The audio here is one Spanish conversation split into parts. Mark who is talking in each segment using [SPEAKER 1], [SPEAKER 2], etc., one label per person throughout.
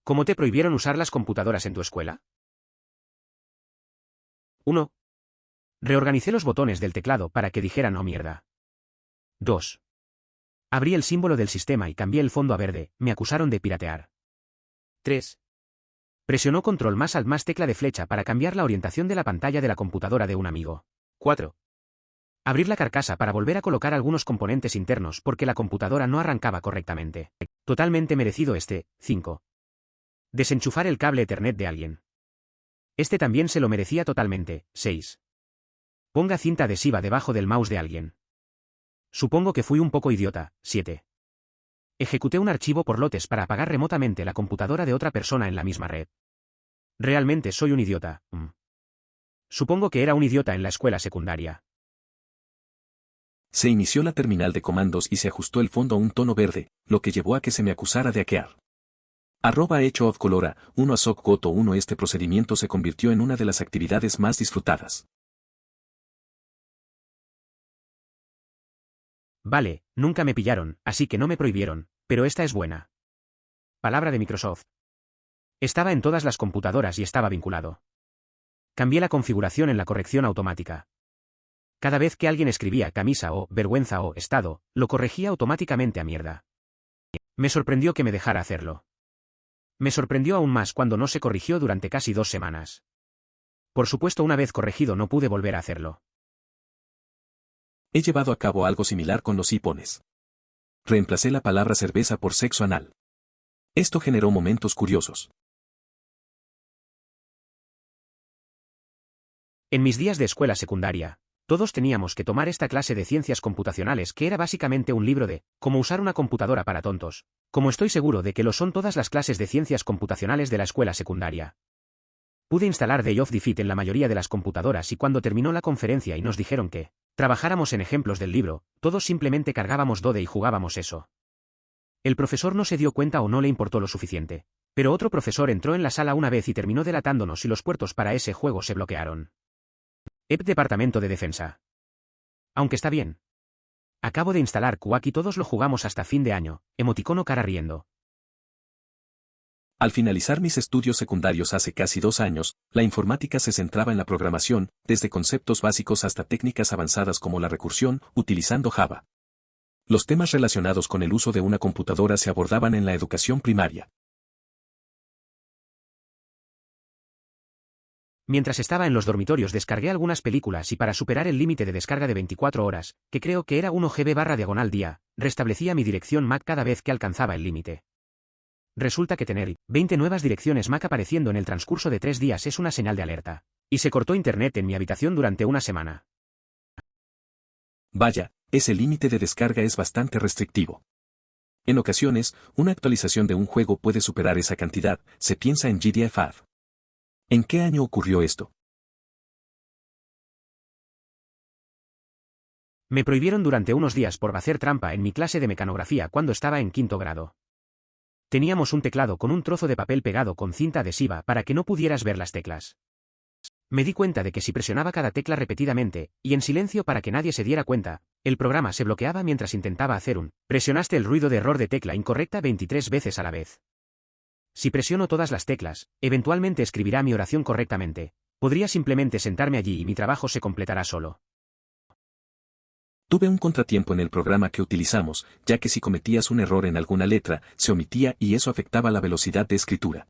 [SPEAKER 1] ¿Cómo te prohibieron usar las computadoras en tu escuela? 1. Reorganicé los botones del teclado para que dijeran "oh mierda". 2. Abrí el símbolo del sistema y cambié el fondo a verde, me acusaron de piratear. 3. Presionó control más alt más tecla de flecha para cambiar la orientación de la pantalla de la computadora de un amigo. 4. Abrir la carcasa para volver a colocar algunos componentes internos porque la computadora no arrancaba correctamente. Totalmente merecido este. 5. Desenchufar el cable Ethernet de alguien. Este también se lo merecía totalmente. 6. Ponga cinta adhesiva debajo del mouse de alguien. Supongo que fui un poco idiota. 7. Ejecuté un archivo por lotes para apagar remotamente la computadora de otra persona en la misma red. Realmente soy un idiota. Supongo que era un idiota en la escuela secundaria.
[SPEAKER 2] Se inició la terminal de comandos y se ajustó el fondo a un tono verde, lo que llevó a que se me acusara de hackear. @hecho of colora, 1 a soc goto 1 Este procedimiento se convirtió en una de las actividades más disfrutadas.
[SPEAKER 1] Vale, nunca me pillaron, así que no me prohibieron, pero esta es buena. Palabra de Microsoft. Estaba en todas las computadoras y estaba vinculado. Cambié la configuración en la corrección automática. Cada vez que alguien escribía camisa o vergüenza o estado, lo corregía automáticamente a mierda. Me sorprendió que me dejara hacerlo. Me sorprendió aún más cuando no se corrigió durante casi 2 semanas. Por supuesto, una vez corregido no pude volver a hacerlo.
[SPEAKER 2] He llevado a cabo algo similar con los hipones. Reemplacé la palabra cerveza por sexo anal. Esto generó momentos curiosos.
[SPEAKER 1] En mis días de escuela secundaria, todos teníamos que tomar esta clase de ciencias computacionales que era básicamente un libro de cómo usar una computadora para tontos, como estoy seguro de que lo son todas las clases de ciencias computacionales de la escuela secundaria. Pude instalar Day of Defeat en la mayoría de las computadoras y cuando terminó la conferencia y nos dijeron que trabajáramos en ejemplos del libro, todos simplemente cargábamos Dode y jugábamos eso. El profesor no se dio cuenta o no le importó lo suficiente, pero otro profesor entró en la sala una vez y terminó delatándonos y los puertos para ese juego se bloquearon. Departamento de Defensa. Aunque está bien. Acabo de instalar Quack y todos lo jugamos hasta fin de año, emoticono cara riendo.
[SPEAKER 2] Al finalizar mis estudios secundarios hace casi 2 años, la informática se centraba en la programación, desde conceptos básicos hasta técnicas avanzadas como la recursión, utilizando Java. Los temas relacionados con el uso de una computadora se abordaban en la educación primaria.
[SPEAKER 1] Mientras estaba en los dormitorios descargué algunas películas y para superar el límite de descarga de 24 horas, que creo que era 1 GB/día, restablecía mi dirección MAC cada vez que alcanzaba el límite. Resulta que tener 20 nuevas direcciones MAC apareciendo en el transcurso de 3 días es una señal de alerta. Y se cortó internet en mi habitación durante una semana.
[SPEAKER 2] Vaya, ese límite de descarga es bastante restrictivo. En ocasiones, una actualización de un juego puede superar esa cantidad, se piensa en GTA V. ¿En qué año ocurrió esto?
[SPEAKER 1] Me prohibieron durante unos días por hacer trampa en mi clase de mecanografía cuando estaba en 5º grado. Teníamos un teclado con un trozo de papel pegado con cinta adhesiva para que no pudieras ver las teclas. Me di cuenta de que si presionaba cada tecla repetidamente, y en silencio para que nadie se diera cuenta, el programa se bloqueaba mientras intentaba hacer presionaste el ruido de error de tecla incorrecta 23 veces a la vez. Si presiono todas las teclas, eventualmente escribirá mi oración correctamente. Podría simplemente sentarme allí y mi trabajo se completará solo.
[SPEAKER 2] Tuve un contratiempo en el programa que utilizamos, ya que si cometías un error en alguna letra, se omitía y eso afectaba la velocidad de escritura.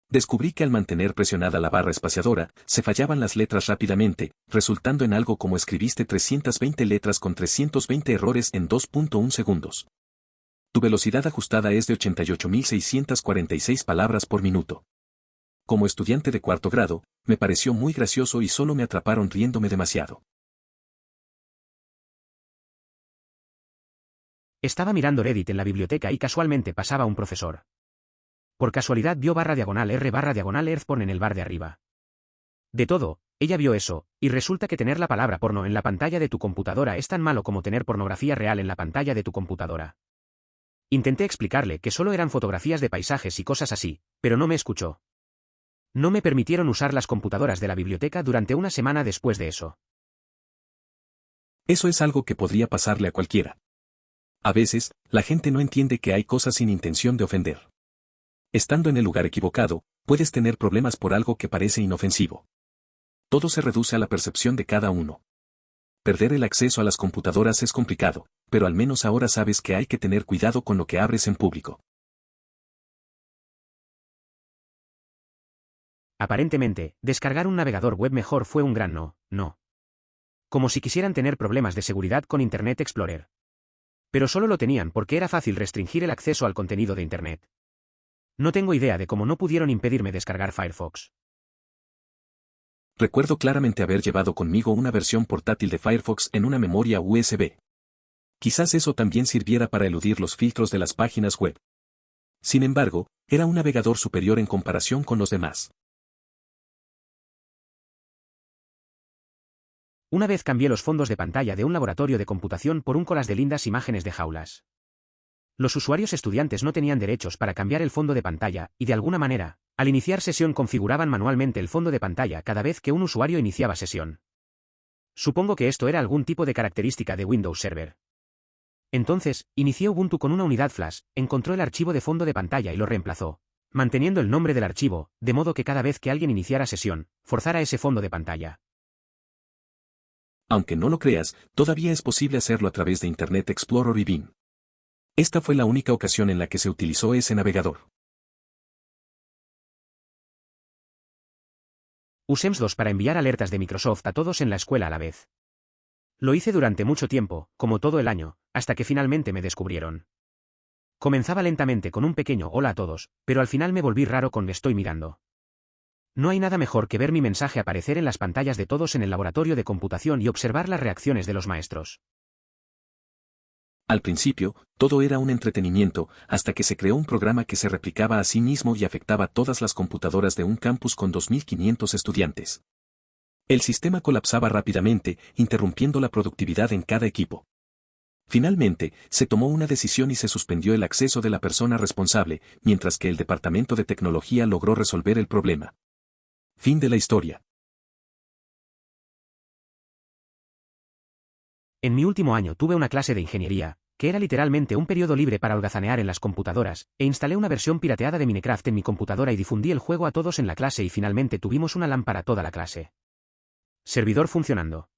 [SPEAKER 2] Descubrí que al mantener presionada la barra espaciadora, se fallaban las letras rápidamente, resultando en algo como escribiste 320 letras con 320 errores en 2.1 segundos. Tu velocidad ajustada es de 88.646 palabras por minuto. Como estudiante de 4º grado, me pareció muy gracioso y solo me atraparon riéndome demasiado.
[SPEAKER 1] Estaba mirando Reddit en la biblioteca y casualmente pasaba un profesor. Por casualidad vio /R/Earthporn en el bar de arriba. De todo, ella vio eso, y resulta que tener la palabra porno en la pantalla de tu computadora es tan malo como tener pornografía real en la pantalla de tu computadora. Intenté explicarle que solo eran fotografías de paisajes y cosas así, pero no me escuchó. No me permitieron usar las computadoras de la biblioteca durante una semana después de eso.
[SPEAKER 2] Eso es algo que podría pasarle a cualquiera. A veces, la gente no entiende que hay cosas sin intención de ofender. Estando en el lugar equivocado, puedes tener problemas por algo que parece inofensivo. Todo se reduce a la percepción de cada uno. Perder el acceso a las computadoras es complicado, pero al menos ahora sabes que hay que tener cuidado con lo que abres en público.
[SPEAKER 1] Aparentemente, descargar un navegador web mejor fue un gran no. Como si quisieran tener problemas de seguridad con Internet Explorer. Pero solo lo tenían porque era fácil restringir el acceso al contenido de Internet. No tengo idea de cómo no pudieron impedirme descargar Firefox.
[SPEAKER 2] Recuerdo claramente haber llevado conmigo una versión portátil de Firefox en una memoria USB. Quizás eso también sirviera para eludir los filtros de las páginas web. Sin embargo, era un navegador superior en comparación con los demás.
[SPEAKER 1] Una vez cambié los fondos de pantalla de un laboratorio de computación por un collage de lindas imágenes de jaulas. Los usuarios estudiantes no tenían derechos para cambiar el fondo de pantalla, y de alguna manera, al iniciar sesión configuraban manualmente el fondo de pantalla cada vez que un usuario iniciaba sesión. Supongo que esto era algún tipo de característica de Windows Server. Entonces, inicié Ubuntu con una unidad Flash, encontró el archivo de fondo de pantalla y lo reemplazó, manteniendo el nombre del archivo, de modo que cada vez que alguien iniciara sesión, forzara ese fondo de pantalla.
[SPEAKER 2] Aunque no lo creas, todavía es posible hacerlo a través de Internet Explorer y Bing. Esta fue la única ocasión en la que se utilizó ese navegador.
[SPEAKER 1] Usé MS2 para enviar alertas de Microsoft a todos en la escuela a la vez. Lo hice durante mucho tiempo, como todo el año, hasta que finalmente me descubrieron. Comenzaba lentamente con un pequeño hola a todos, pero al final me volví raro con estoy mirando. No hay nada mejor que ver mi mensaje aparecer en las pantallas de todos en el laboratorio de computación y observar las reacciones de los maestros.
[SPEAKER 2] Al principio, todo era un entretenimiento, hasta que se creó un programa que se replicaba a sí mismo y afectaba todas las computadoras de un campus con 2.500 estudiantes. El sistema colapsaba rápidamente, interrumpiendo la productividad en cada equipo. Finalmente, se tomó una decisión y se suspendió el acceso de la persona responsable, mientras que el departamento de tecnología logró resolver el problema. Fin de la historia.
[SPEAKER 1] En mi último año tuve una clase de ingeniería, que era literalmente un periodo libre para holgazanear en las computadoras, e instalé una versión pirateada de Minecraft en mi computadora y difundí el juego a todos en la clase y finalmente tuvimos una LAN para toda la clase. Servidor funcionando.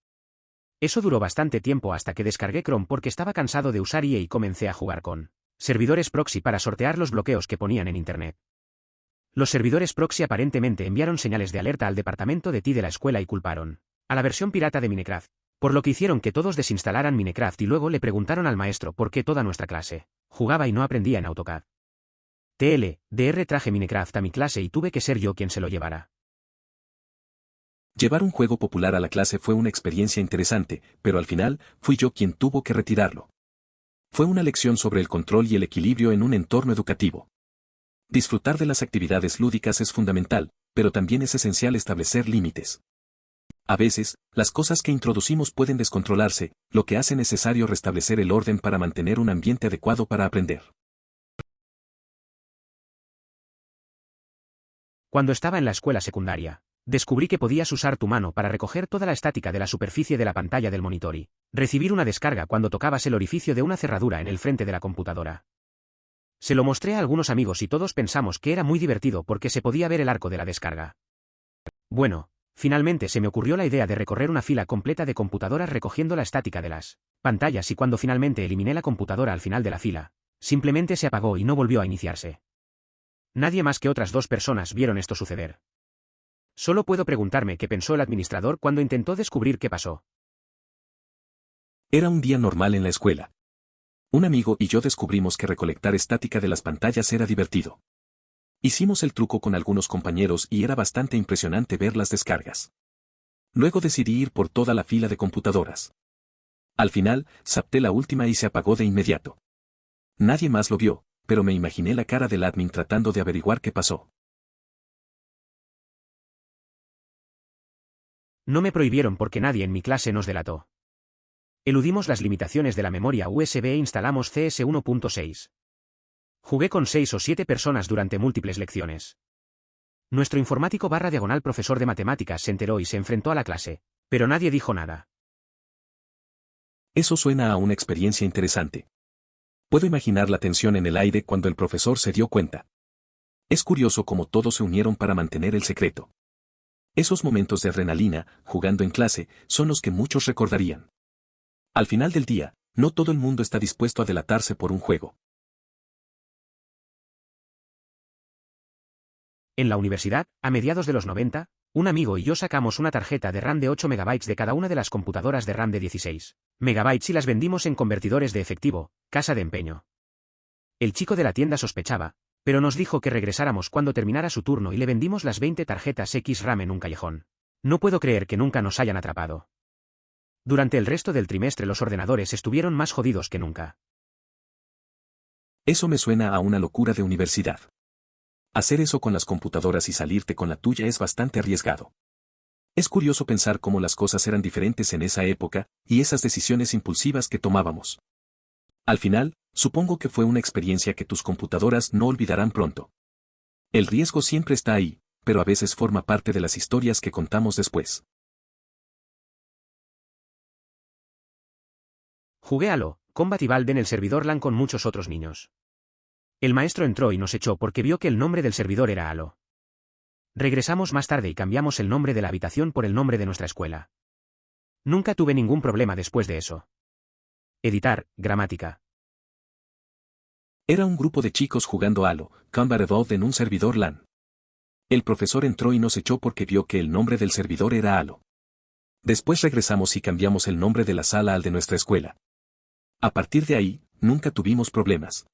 [SPEAKER 1] Eso duró bastante tiempo hasta que descargué Chrome porque estaba cansado de usar IE y comencé a jugar con servidores proxy para sortear los bloqueos que ponían en Internet. Los servidores proxy aparentemente enviaron señales de alerta al departamento de TI de la escuela y culparon a la versión pirata de Minecraft, por lo que hicieron que todos desinstalaran Minecraft y luego le preguntaron al maestro por qué toda nuestra clase jugaba y no aprendía en AutoCAD. Traje Minecraft a mi clase y tuve que ser yo quien se lo llevara.
[SPEAKER 2] Llevar un juego popular a la clase fue una experiencia interesante, pero al final, fui yo quien tuvo que retirarlo. Fue una lección sobre el control y el equilibrio en un entorno educativo. Disfrutar de las actividades lúdicas es fundamental, pero también es esencial establecer límites. A veces, las cosas que introducimos pueden descontrolarse, lo que hace necesario restablecer el orden para mantener un ambiente adecuado para aprender.
[SPEAKER 1] Cuando estaba en la escuela secundaria, descubrí que podías usar tu mano para recoger toda la estática de la superficie de la pantalla del monitor y recibir una descarga cuando tocabas el orificio de una cerradura en el frente de la computadora. Se lo mostré a algunos amigos y todos pensamos que era muy divertido porque se podía ver el arco de la descarga. Bueno, finalmente se me ocurrió la idea de recorrer una fila completa de computadoras recogiendo la estática de las pantallas y cuando finalmente eliminé la computadora al final de la fila, simplemente se apagó y no volvió a iniciarse. Nadie más que otras 2 personas vieron esto suceder. Solo puedo preguntarme qué pensó el administrador cuando intentó descubrir qué pasó.
[SPEAKER 2] Era un día normal en la escuela. Un amigo y yo descubrimos que recolectar estática de las pantallas era divertido. Hicimos el truco con algunos compañeros y era bastante impresionante ver las descargas. Luego decidí ir por toda la fila de computadoras. Al final, zapté la última y se apagó de inmediato. Nadie más lo vio, pero me imaginé la cara del admin tratando de averiguar qué pasó.
[SPEAKER 1] No me prohibieron porque nadie en mi clase nos delató. Eludimos las limitaciones de la memoria USB e instalamos CS 1.6. Jugué con 6 o 7 personas durante múltiples lecciones. Nuestro informático / profesor de matemáticas se enteró y se enfrentó a la clase, pero nadie dijo nada.
[SPEAKER 2] Eso suena a una experiencia interesante. Puedo imaginar la tensión en el aire cuando el profesor se dio cuenta. Es curioso cómo todos se unieron para mantener el secreto. Esos momentos de adrenalina, jugando en clase, son los que muchos recordarían. Al final del día, no todo el mundo está dispuesto a delatarse por un juego.
[SPEAKER 1] En la universidad, a mediados de los 90, un amigo y yo sacamos una tarjeta de RAM de 8 MB de cada una de las computadoras de RAM de 16 MB y las vendimos en convertidores de efectivo, casa de empeño. El chico de la tienda sospechaba, pero nos dijo que regresáramos cuando terminara su turno y le vendimos las 20 tarjetas X-RAM en un callejón. No puedo creer que nunca nos hayan atrapado. Durante el resto del trimestre los ordenadores estuvieron más jodidos que nunca.
[SPEAKER 2] Eso me suena a una locura de universidad. Hacer eso con las computadoras y salirte con la tuya es bastante arriesgado. Es curioso pensar cómo las cosas eran diferentes en esa época, y esas decisiones impulsivas que tomábamos. Al final, supongo que fue una experiencia que tus computadoras no olvidarán pronto. El riesgo siempre está ahí, pero a veces forma parte de las historias que contamos después.
[SPEAKER 1] Jugué Halo, Combat Evolved en el servidor LAN con muchos otros niños. El maestro entró y nos echó porque vio que el nombre del servidor era Halo. Regresamos más tarde y cambiamos el nombre de la habitación por el nombre de nuestra escuela. Nunca tuve ningún problema después de eso. Editar, gramática.
[SPEAKER 2] Era un grupo de chicos jugando Halo, Combat Evolved en un servidor LAN. El profesor entró y nos echó porque vio que el nombre del servidor era Halo. Después regresamos y cambiamos el nombre de la sala al de nuestra escuela. A partir de ahí, nunca tuvimos problemas.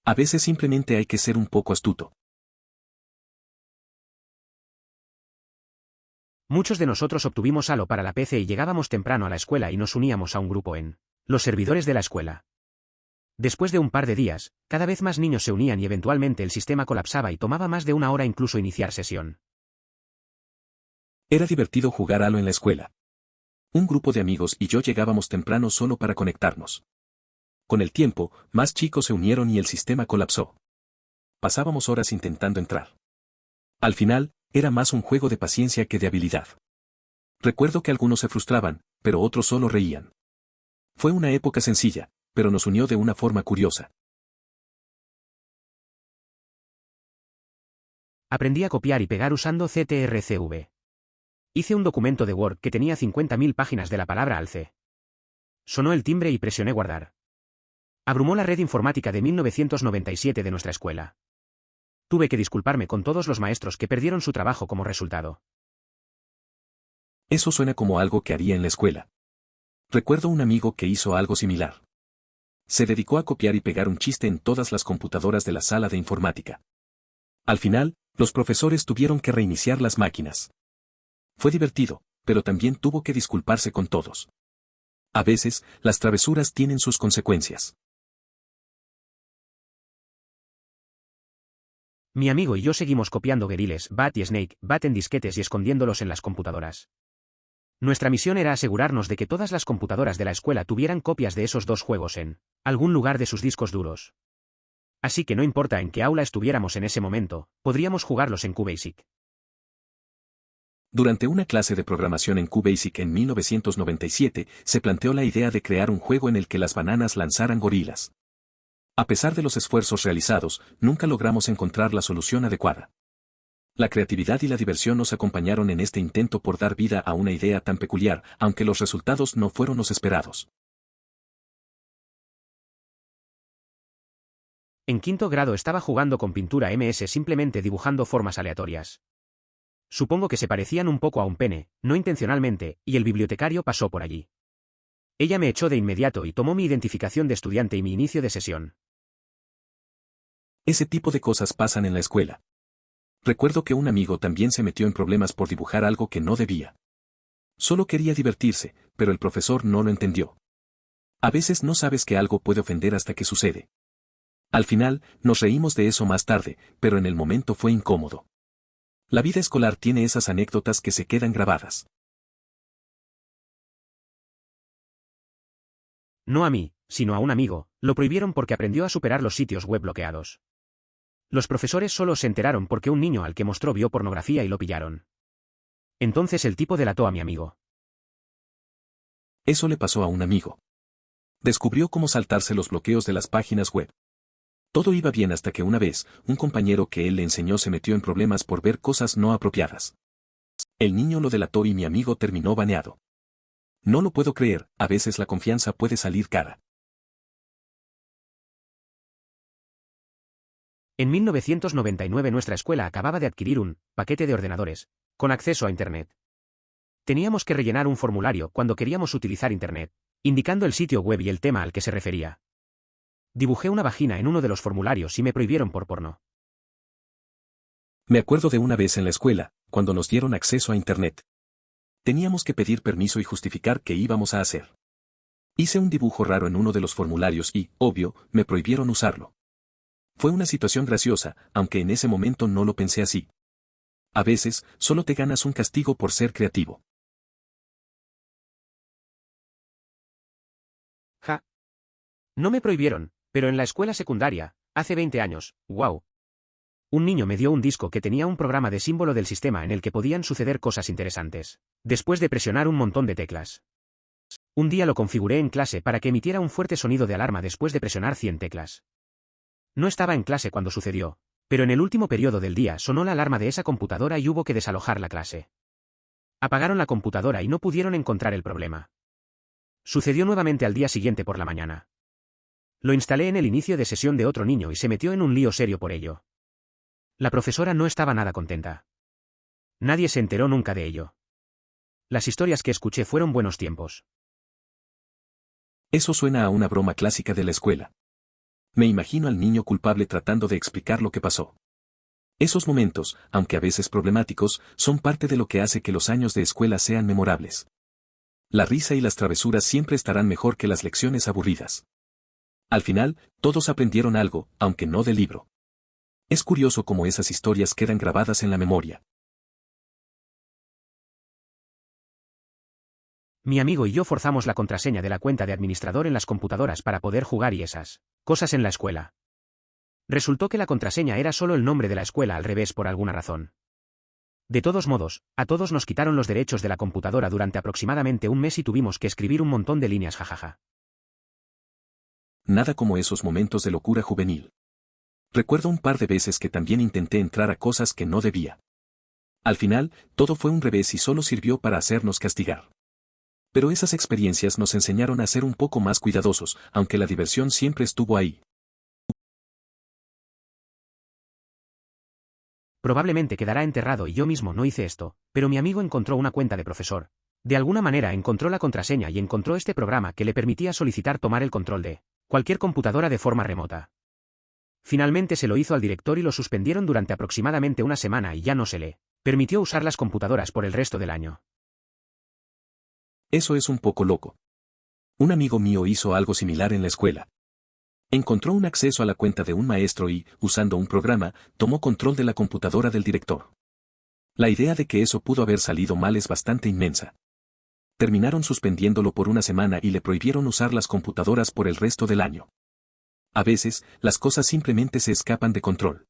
[SPEAKER 2] A veces simplemente hay que ser un poco astuto.
[SPEAKER 1] Muchos de nosotros obtuvimos Halo para la PC y llegábamos temprano a la escuela y nos uníamos a un grupo en los servidores de la escuela. Después de un par de días, cada vez más niños se unían y eventualmente el sistema colapsaba y tomaba más de una hora incluso iniciar sesión.
[SPEAKER 2] Era divertido jugar Halo en la escuela. Un grupo de amigos y yo llegábamos temprano solo para conectarnos. Con el tiempo, más chicos se unieron y el sistema colapsó. Pasábamos horas intentando entrar. Al final, era más un juego de paciencia que de habilidad. Recuerdo que algunos se frustraban, pero otros solo reían. Fue una época sencilla, pero nos unió de una forma curiosa.
[SPEAKER 1] Aprendí a copiar y pegar usando CTRL-CV. Hice un documento de Word que tenía 50.000 páginas de la palabra alce. Sonó el timbre y presioné guardar. Abrumó la red informática de 1997 de nuestra escuela. Tuve que disculparme con todos los maestros que perdieron su trabajo como resultado.
[SPEAKER 2] Eso suena como algo que haría en la escuela. Recuerdo un amigo que hizo algo similar. Se dedicó a copiar y pegar un chiste en todas las computadoras de la sala de informática. Al final, los profesores tuvieron que reiniciar las máquinas. Fue divertido, pero también tuvo que disculparse con todos. A veces, las travesuras tienen sus consecuencias.
[SPEAKER 1] Mi amigo y yo seguimos copiando Guerrilles, Bat y Snake, Bat en disquetes y escondiéndolos en las computadoras. Nuestra misión era asegurarnos de que todas las computadoras de la escuela tuvieran copias de esos dos juegos en algún lugar de sus discos duros. Así que no importa en qué aula estuviéramos en ese momento, podríamos jugarlos en QBasic.
[SPEAKER 2] Durante una clase de programación en QBasic en 1997, se planteó la idea de crear un juego en el que las bananas lanzaran gorilas. A pesar de los esfuerzos realizados, nunca logramos encontrar la solución adecuada. La creatividad y la diversión nos acompañaron en este intento por dar vida a una idea tan peculiar, aunque los resultados no fueron los esperados.
[SPEAKER 1] En quinto grado estaba jugando con pintura MS simplemente dibujando formas aleatorias. Supongo que se parecían un poco a un pene, no intencionalmente, y el bibliotecario pasó por allí. Ella me echó de inmediato y tomó mi identificación de estudiante y mi inicio de sesión.
[SPEAKER 2] Ese tipo de cosas pasan en la escuela. Recuerdo que un amigo también se metió en problemas por dibujar algo que no debía. Solo quería divertirse, pero el profesor no lo entendió. A veces no sabes que algo puede ofender hasta que sucede. Al final, nos reímos de eso más tarde, pero en el momento fue incómodo. La vida escolar tiene esas anécdotas que se quedan grabadas.
[SPEAKER 1] No a mí, sino a un amigo, lo prohibieron porque aprendió a superar los sitios web bloqueados. Los profesores solo se enteraron porque un niño al que mostró vio pornografía y lo pillaron. Entonces el tipo delató a mi amigo.
[SPEAKER 2] Eso le pasó a un amigo. Descubrió cómo saltarse los bloqueos de las páginas web. Todo iba bien hasta que una vez, un compañero que él le enseñó se metió en problemas por ver cosas no apropiadas. El niño lo delató y mi amigo terminó baneado. No lo puedo creer, a veces la confianza puede salir cara.
[SPEAKER 1] En 1999 nuestra escuela acababa de adquirir un paquete de ordenadores, con acceso a Internet. Teníamos que rellenar un formulario cuando queríamos utilizar Internet, indicando el sitio web y el tema al que se refería. Dibujé una vagina en uno de los formularios y me prohibieron por porno.
[SPEAKER 2] Me acuerdo de una vez en la escuela, cuando nos dieron acceso a Internet. Teníamos que pedir permiso y justificar qué íbamos a hacer. Hice un dibujo raro en uno de los formularios y, obvio, me prohibieron usarlo. Fue una situación graciosa, aunque en ese momento no lo pensé así. A veces, solo te ganas un castigo por ser creativo.
[SPEAKER 1] Ja. No me prohibieron, pero en la escuela secundaria, hace 20 años, wow. Un niño me dio un disco que tenía un programa de símbolo del sistema en el que podían suceder cosas interesantes, después de presionar un montón de teclas. Un día lo configuré en clase para que emitiera un fuerte sonido de alarma después de presionar 100 teclas. No estaba en clase cuando sucedió, pero en el último periodo del día sonó la alarma de esa computadora y hubo que desalojar la clase. Apagaron la computadora y no pudieron encontrar el problema. Sucedió nuevamente al día siguiente por la mañana. Lo instalé en el inicio de sesión de otro niño y se metió en un lío serio por ello. La profesora no estaba nada contenta. Nadie se enteró nunca de ello. Las historias que escuché fueron buenos tiempos.
[SPEAKER 2] Eso suena a una broma clásica de la escuela. Me imagino al niño culpable tratando de explicar lo que pasó. Esos momentos, aunque a veces problemáticos, son parte de lo que hace que los años de escuela sean memorables. La risa y las travesuras siempre estarán mejor que las lecciones aburridas. Al final, todos aprendieron algo, aunque no del libro. Es curioso cómo esas historias quedan grabadas en la memoria.
[SPEAKER 1] Mi amigo y yo forzamos la contraseña de la cuenta de administrador en las computadoras para poder jugar y esas cosas en la escuela. Resultó que la contraseña era solo el nombre de la escuela al revés por alguna razón. De todos modos, a todos nos quitaron los derechos de la computadora durante aproximadamente un mes y tuvimos que escribir un montón de líneas jajaja.
[SPEAKER 2] Nada como esos momentos de locura juvenil. Recuerdo un par de veces que también intenté entrar a cosas que no debía. Al final, todo fue un revés y solo sirvió para hacernos castigar. Pero esas experiencias nos enseñaron a ser un poco más cuidadosos, aunque la diversión siempre estuvo ahí.
[SPEAKER 1] Probablemente quedará enterrado y yo mismo no hice esto, pero mi amigo encontró una cuenta de profesor. De alguna manera encontró la contraseña y encontró este programa que le permitía solicitar tomar el control de cualquier computadora de forma remota. Finalmente se lo hizo al director y lo suspendieron durante aproximadamente una semana y ya no se le permitió usar las computadoras por el resto del año.
[SPEAKER 2] Eso es un poco loco. Un amigo mío hizo algo similar en la escuela. Encontró un acceso a la cuenta de un maestro y, usando un programa, tomó control de la computadora del director. La idea de que eso pudo haber salido mal es bastante inmensa. Terminaron suspendiéndolo por una semana y le prohibieron usar las computadoras por el resto del año. A veces, las cosas simplemente se escapan de control.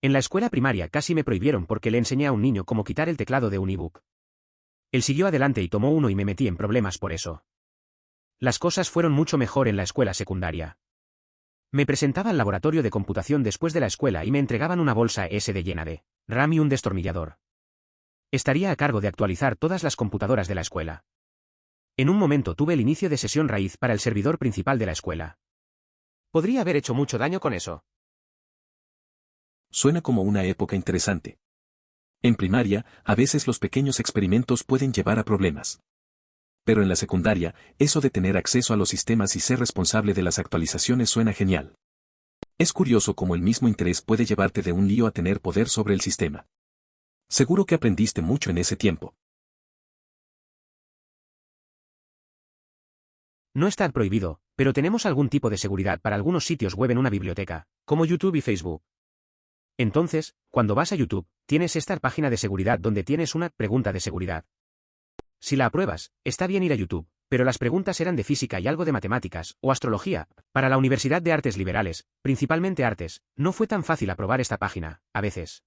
[SPEAKER 1] En la escuela primaria casi me prohibieron porque le enseñé a un niño cómo quitar el teclado de un ebook. Él siguió adelante y tomó uno y me metí en problemas por eso. Las cosas fueron mucho mejor en la escuela secundaria. Me presentaba al laboratorio de computación después de la escuela y me entregaban una bolsa SD llena de RAM y un destornillador. Estaría a cargo de actualizar todas las computadoras de la escuela. En un momento tuve el inicio de sesión raíz para el servidor principal de la escuela. Podría haber hecho mucho daño con eso.
[SPEAKER 2] Suena como una época interesante. En primaria, a veces los pequeños experimentos pueden llevar a problemas. Pero en la secundaria, eso de tener acceso a los sistemas y ser responsable de las actualizaciones suena genial. Es curioso cómo el mismo interés puede llevarte de un lío a tener poder sobre el sistema. Seguro que aprendiste mucho en ese tiempo.
[SPEAKER 1] No está prohibido, pero tenemos algún tipo de seguridad para algunos sitios web en una biblioteca, como YouTube y Facebook. Entonces, cuando vas a YouTube, tienes esta página de seguridad donde tienes una pregunta de seguridad. Si la apruebas, está bien ir a YouTube, pero las preguntas eran de física y algo de matemáticas, o astrología. Para la Universidad de Artes Liberales, principalmente artes, no fue tan fácil aprobar esta página, a veces.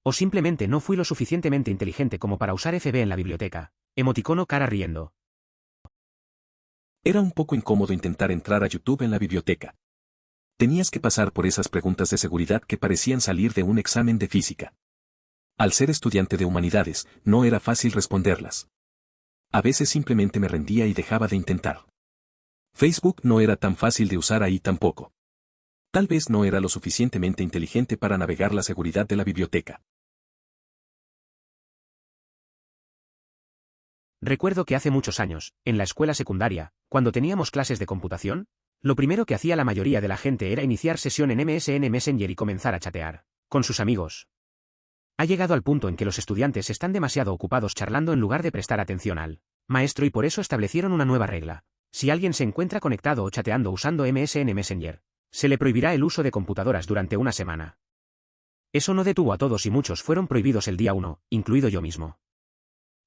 [SPEAKER 1] O simplemente no fui lo suficientemente inteligente como para usar FB en la biblioteca. Emoticono cara riendo.
[SPEAKER 2] Era un poco incómodo intentar entrar a YouTube en la biblioteca. Tenías que pasar por esas preguntas de seguridad que parecían salir de un examen de física. Al ser estudiante de humanidades, no era fácil responderlas. A veces simplemente me rendía y dejaba de intentar. Facebook no era tan fácil de usar ahí tampoco. Tal vez no era lo suficientemente inteligente para navegar la seguridad de la biblioteca.
[SPEAKER 1] Recuerdo que hace muchos años, en la escuela secundaria, cuando teníamos clases de computación, lo primero que hacía la mayoría de la gente era iniciar sesión en MSN Messenger y comenzar a chatear con sus amigos. Ha llegado al punto en que los estudiantes están demasiado ocupados charlando en lugar de prestar atención al maestro y por eso establecieron una nueva regla. Si alguien se encuentra conectado o chateando usando MSN Messenger, se le prohibirá el uso de computadoras durante una semana. Eso no detuvo a todos y muchos fueron prohibidos el día 1, incluido yo mismo.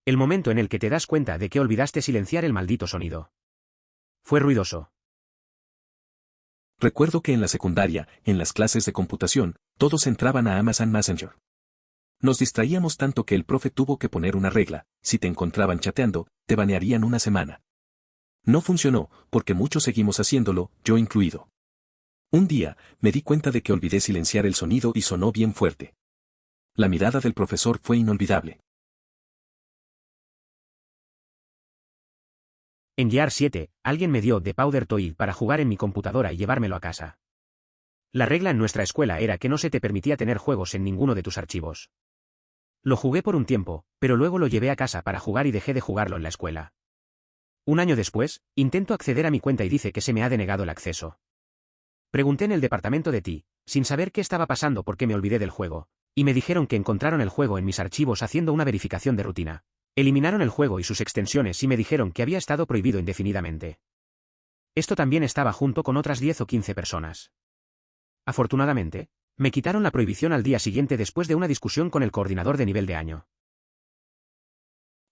[SPEAKER 1] El momento en el que te das cuenta de que olvidaste silenciar el maldito sonido. Fue ruidoso.
[SPEAKER 2] Recuerdo que en la secundaria, en las clases de computación, todos entraban a Amazon Messenger. Nos distraíamos tanto que el profe tuvo que poner una regla: si te encontraban chateando, te banearían una semana. No funcionó, porque muchos seguimos haciéndolo, yo incluido. Un día, me di cuenta de que olvidé silenciar el sonido y sonó bien fuerte. La mirada del profesor fue inolvidable.
[SPEAKER 1] En Gear 7, alguien me dio The Powder Toy para jugar en mi computadora y llevármelo a casa. La regla en nuestra escuela era que no se te permitía tener juegos en ninguno de tus archivos. Lo jugué por un tiempo, pero luego lo llevé a casa para jugar y dejé de jugarlo en la escuela. Un año después, intento acceder a mi cuenta y dice que se me ha denegado el acceso. Pregunté en el departamento de TI, sin saber qué estaba pasando porque me olvidé del juego, y me dijeron que encontraron el juego en mis archivos haciendo una verificación de rutina. Eliminaron el juego y sus extensiones y me dijeron que había estado prohibido indefinidamente. Esto también estaba junto con otras 10 o 15 personas. Afortunadamente, me quitaron la prohibición al día siguiente después de una discusión con el coordinador de nivel de año.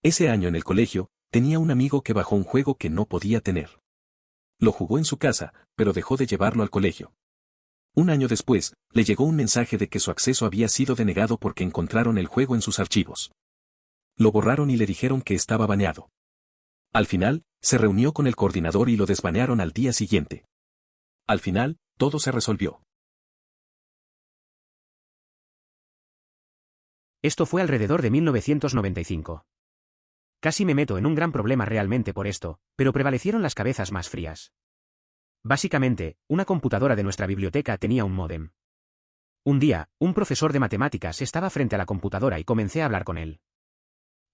[SPEAKER 2] Ese año en el colegio, tenía un amigo que bajó un juego que no podía tener. Lo jugó en su casa, pero dejó de llevarlo al colegio. Un año después, le llegó un mensaje de que su acceso había sido denegado porque encontraron el juego en sus archivos. Lo borraron y le dijeron que estaba baneado. Al final, se reunió con el coordinador y lo desbanearon al día siguiente. Al final, todo se resolvió.
[SPEAKER 1] Esto fue alrededor de 1995. Casi me meto en un gran problema realmente por esto, pero prevalecieron las cabezas más frías. Básicamente, una computadora de nuestra biblioteca tenía un módem. Un día, un profesor de matemáticas estaba frente a la computadora y comencé a hablar con él.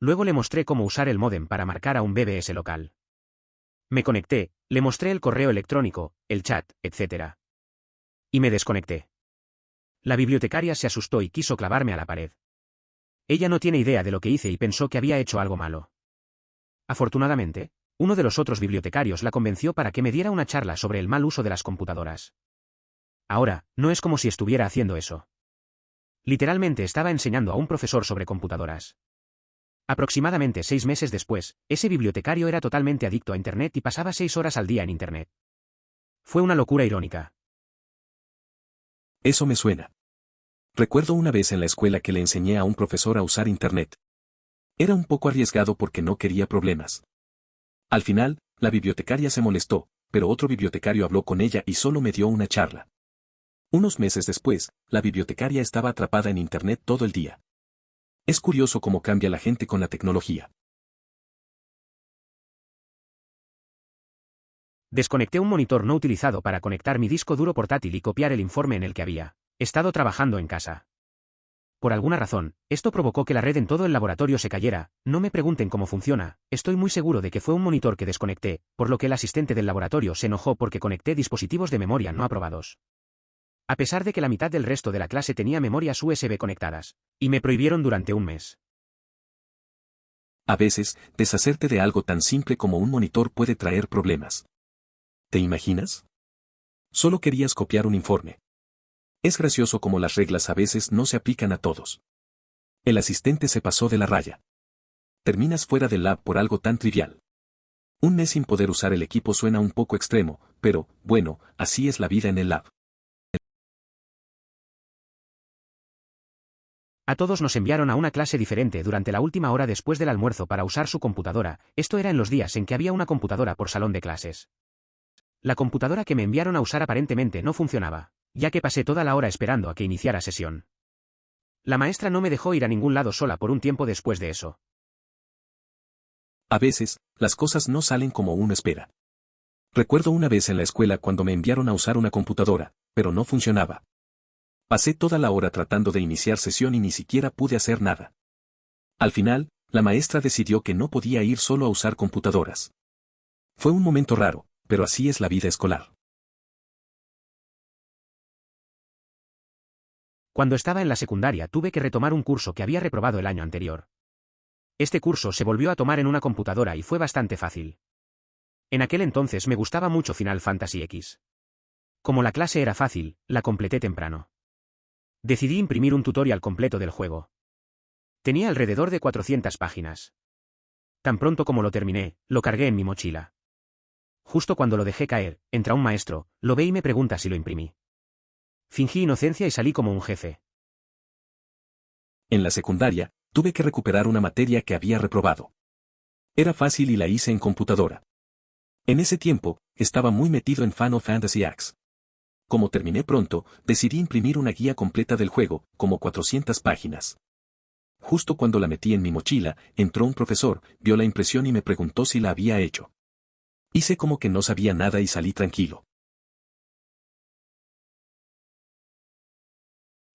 [SPEAKER 1] Luego le mostré cómo usar el módem para marcar a un BBS local. Me conecté, le mostré el correo electrónico, el chat, etc. Y me desconecté. La bibliotecaria se asustó y quiso clavarme a la pared. Ella no tiene idea de lo que hice y pensó que había hecho algo malo. Afortunadamente, uno de los otros bibliotecarios la convenció para que me diera una charla sobre el mal uso de las computadoras. Ahora, no es como si estuviera haciendo eso. Literalmente estaba enseñando a un profesor sobre computadoras. Aproximadamente 6 meses después, ese bibliotecario era totalmente adicto a Internet y pasaba 6 horas al día en Internet. Fue una locura irónica.
[SPEAKER 2] Eso me suena. Recuerdo una vez en la escuela que le enseñé a un profesor a usar Internet. Era un poco arriesgado porque no quería problemas. Al final, la bibliotecaria se molestó, pero otro bibliotecario habló con ella y solo me dio una charla. Unos meses después, la bibliotecaria estaba atrapada en Internet todo el día. Es curioso cómo cambia la gente con la tecnología.
[SPEAKER 1] Desconecté un monitor no utilizado para conectar mi disco duro portátil y copiar el informe en el que había estado trabajando en casa. Por alguna razón, esto provocó que la red en todo el laboratorio se cayera. No me pregunten cómo funciona, estoy muy seguro de que fue un monitor que desconecté, por lo que el asistente del laboratorio se enojó porque conecté dispositivos de memoria no aprobados. A pesar de que la mitad del resto de la clase tenía memorias USB conectadas, y me prohibieron durante un mes.
[SPEAKER 2] A veces, deshacerte de algo tan simple como un monitor puede traer problemas. ¿Te imaginas? Solo querías copiar un informe. Es gracioso cómo las reglas a veces no se aplican a todos. El asistente se pasó de la raya. Terminas fuera del lab por algo tan trivial. Un mes sin poder usar el equipo suena un poco extremo, pero, bueno, así es la vida en el lab.
[SPEAKER 1] A todos nos enviaron a una clase diferente durante la última hora después del almuerzo para usar su computadora, esto era en los días en que había una computadora por salón de clases. La computadora que me enviaron a usar aparentemente no funcionaba, ya que pasé toda la hora esperando a que iniciara sesión. La maestra no me dejó ir a ningún lado sola por un tiempo después de eso.
[SPEAKER 2] A veces, las cosas no salen como uno espera. Recuerdo una vez en la escuela cuando me enviaron a usar una computadora, pero no funcionaba. Pasé toda la hora tratando de iniciar sesión y ni siquiera pude hacer nada. Al final, la maestra decidió que no podía ir solo a usar computadoras. Fue un momento raro, pero así es la vida escolar.
[SPEAKER 1] Cuando estaba en la secundaria tuve que retomar un curso que había reprobado el año anterior. Este curso se volvió a tomar en una computadora y fue bastante fácil. En aquel entonces me gustaba mucho Final Fantasy X. Como la clase era fácil, la completé temprano. Decidí imprimir un tutorial completo del juego. Tenía alrededor de 400 páginas. Tan pronto como lo terminé, lo cargué en mi mochila. Justo cuando lo dejé caer, entra un maestro, lo ve y me pregunta si lo imprimí. Fingí inocencia y salí como un jefe.
[SPEAKER 2] En la secundaria, tuve que recuperar una materia que había reprobado. Era fácil y la hice en computadora. En ese tiempo, estaba muy metido en Final Fantasy X. Como terminé pronto, decidí imprimir una guía completa del juego, como 400 páginas. Justo cuando la metí en mi mochila, entró un profesor, vio la impresión y me preguntó si la había hecho. Hice como que no sabía nada y salí tranquilo.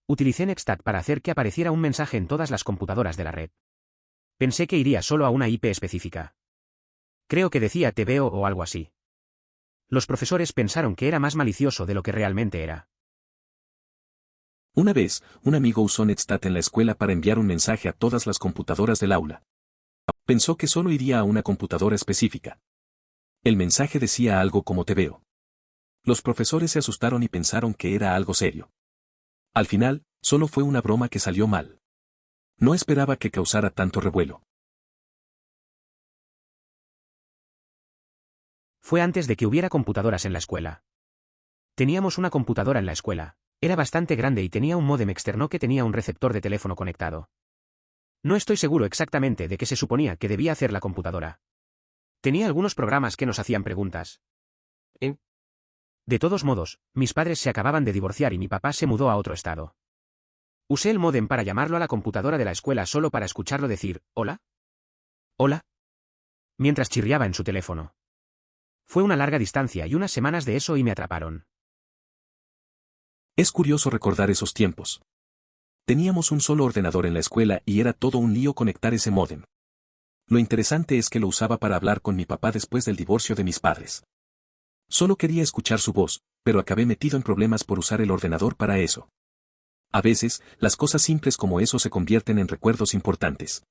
[SPEAKER 1] Utilicé Nextat para hacer que apareciera un mensaje en todas las computadoras de la red. Pensé que iría solo a una IP específica. Creo que decía te veo o algo así. Los profesores pensaron que era más malicioso de lo que realmente era.
[SPEAKER 2] Una vez, un amigo usó Netstat en la escuela para enviar un mensaje a todas las computadoras del aula. Pensó que solo iría a una computadora específica. El mensaje decía algo como te veo. Los profesores se asustaron y pensaron que era algo serio. Al final, solo fue una broma que salió mal. No esperaba que causara tanto revuelo.
[SPEAKER 1] Fue antes de que hubiera computadoras en la escuela. Teníamos una computadora en la escuela. Era bastante grande y tenía un módem externo que tenía un receptor de teléfono conectado. No estoy seguro exactamente de qué se suponía que debía hacer la computadora. Tenía algunos programas que nos hacían preguntas. De todos modos, mis padres se acababan de divorciar y mi papá se mudó a otro estado. Usé el módem para llamarlo a la computadora de la escuela solo para escucharlo decir, ¿hola? ¿Hola? Mientras chirriaba en su teléfono. Fue una larga distancia y unas semanas de eso y me atraparon.
[SPEAKER 2] Es curioso recordar esos tiempos. Teníamos un solo ordenador en la escuela y era todo un lío conectar ese módem. Lo interesante es que lo usaba para hablar con mi papá después del divorcio de mis padres. Solo quería escuchar su voz, pero acabé metido en problemas por usar el ordenador para eso. A veces, las cosas simples como eso se convierten en recuerdos importantes.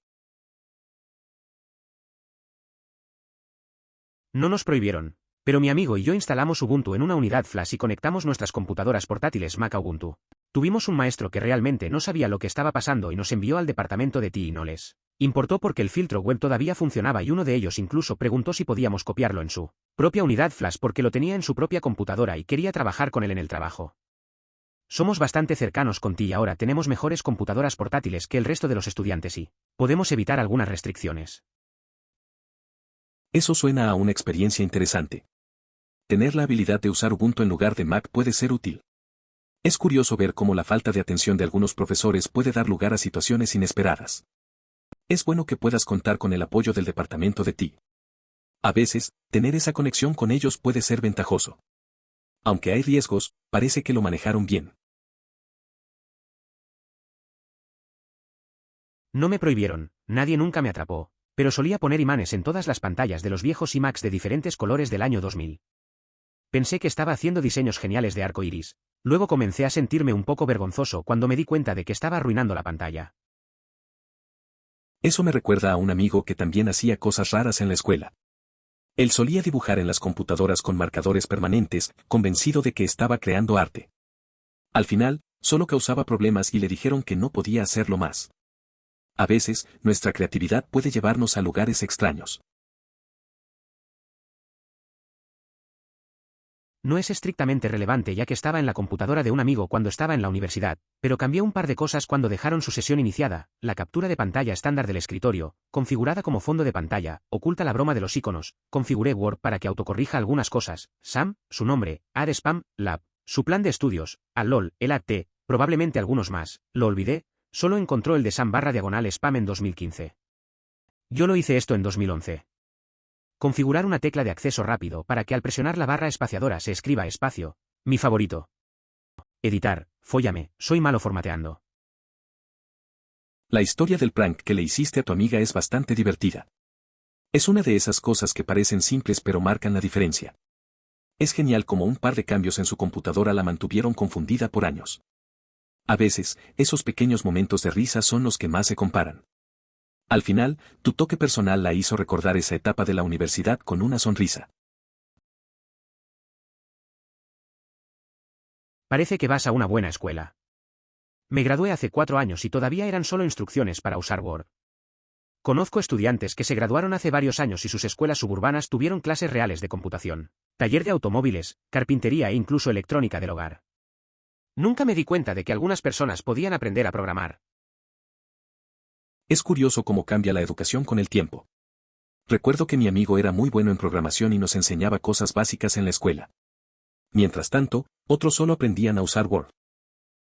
[SPEAKER 1] No nos prohibieron, pero mi amigo y yo instalamos Ubuntu en una unidad flash y conectamos nuestras computadoras portátiles Mac a Ubuntu. Tuvimos un maestro que realmente no sabía lo que estaba pasando y nos envió al departamento de TI y no les importó porque el filtro web todavía funcionaba y uno de ellos incluso preguntó si podíamos copiarlo en su propia unidad flash porque lo tenía en su propia computadora y quería trabajar con él en el trabajo. Somos bastante cercanos con ti y ahora tenemos mejores computadoras portátiles que el resto de los estudiantes y podemos evitar algunas restricciones.
[SPEAKER 2] Eso suena a una experiencia interesante. Tener la habilidad de usar Ubuntu en lugar de Mac puede ser útil. Es curioso ver cómo la falta de atención de algunos profesores puede dar lugar a situaciones inesperadas. Es bueno que puedas contar con el apoyo del departamento de TI. A veces, tener esa conexión con ellos puede ser ventajoso. Aunque hay riesgos, parece que lo manejaron bien.
[SPEAKER 1] No me prohibieron, nadie nunca me atrapó, pero solía poner imanes en todas las pantallas de los viejos iMacs de diferentes colores del año 2000. Pensé que estaba haciendo diseños geniales de arco iris. Luego comencé a sentirme un poco vergonzoso cuando me di cuenta de que estaba arruinando la pantalla.
[SPEAKER 2] Eso me recuerda a un amigo que también hacía cosas raras en la escuela. Él solía dibujar en las computadoras con marcadores permanentes, convencido de que estaba creando arte. Al final, solo causaba problemas y le dijeron que no podía hacerlo más. A veces, nuestra creatividad puede llevarnos a lugares extraños.
[SPEAKER 1] No es estrictamente relevante ya que estaba en la computadora de un amigo cuando estaba en la universidad, pero cambié un par de cosas cuando dejaron su sesión iniciada. La captura de pantalla estándar del escritorio, configurada como fondo de pantalla, oculta la broma de los iconos. Configuré Word para que autocorrija algunas cosas. Sam, su nombre, Add Spam, Lab, su plan de estudios, LOL, el AT, probablemente algunos más. Lo olvidé, solo encontró el de Sam/spam en 2015. Yo lo hice esto en 2011. Configurar una tecla de acceso rápido para que al presionar la barra espaciadora se escriba espacio. Mi favorito. Editar, fóllame, soy malo formateando.
[SPEAKER 2] La historia del prank que le hiciste a tu amiga es bastante divertida. Es una de esas cosas que parecen simples pero marcan la diferencia. Es genial como un par de cambios en su computadora la mantuvieron confundida por años. A veces, esos pequeños momentos de risa son los que más se comparan. Al final, tu toque personal la hizo recordar esa etapa de la universidad con una sonrisa.
[SPEAKER 1] Parece que vas a una buena escuela. Me gradué hace 4 años y todavía eran solo instrucciones para usar Word. Conozco estudiantes que se graduaron hace varios años y sus escuelas suburbanas tuvieron clases reales de computación, taller de automóviles, carpintería e incluso electrónica del hogar. Nunca me di cuenta de que algunas personas podían aprender a programar.
[SPEAKER 2] Es curioso cómo cambia la educación con el tiempo. Recuerdo que mi amigo era muy bueno en programación y nos enseñaba cosas básicas en la escuela. Mientras tanto, otros solo aprendían a usar Word.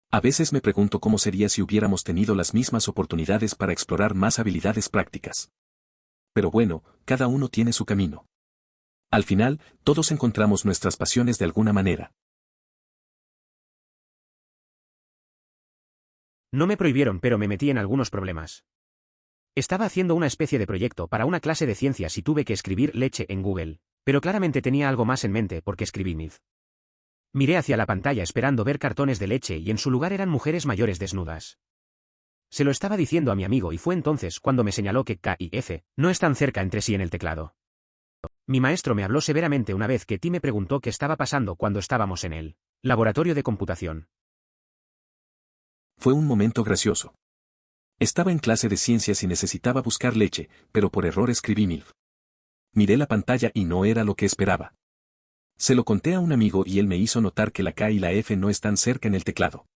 [SPEAKER 2] A veces me pregunto cómo sería si hubiéramos tenido las mismas oportunidades para explorar más habilidades prácticas. Pero bueno, cada uno tiene su camino. Al final, todos encontramos nuestras pasiones de alguna manera.
[SPEAKER 1] No me prohibieron, pero me metí en algunos problemas. Estaba haciendo una especie de proyecto para una clase de ciencias y tuve que escribir leche en Google, pero claramente tenía algo más en mente porque escribí MILF. Miré hacia la pantalla esperando ver cartones de leche y en su lugar eran mujeres mayores desnudas. Se lo estaba diciendo a mi amigo y fue entonces cuando me señaló que K y F no están cerca entre sí en el teclado. Mi maestro me habló severamente una vez que T me preguntó qué estaba pasando cuando estábamos en el laboratorio de computación.
[SPEAKER 2] Fue un momento gracioso. Estaba en clase de ciencias y necesitaba buscar leche, pero por error escribí MILF. Miré la pantalla y no era lo que esperaba. Se lo conté a un amigo y él me hizo notar que la K y la F no están cerca en el teclado.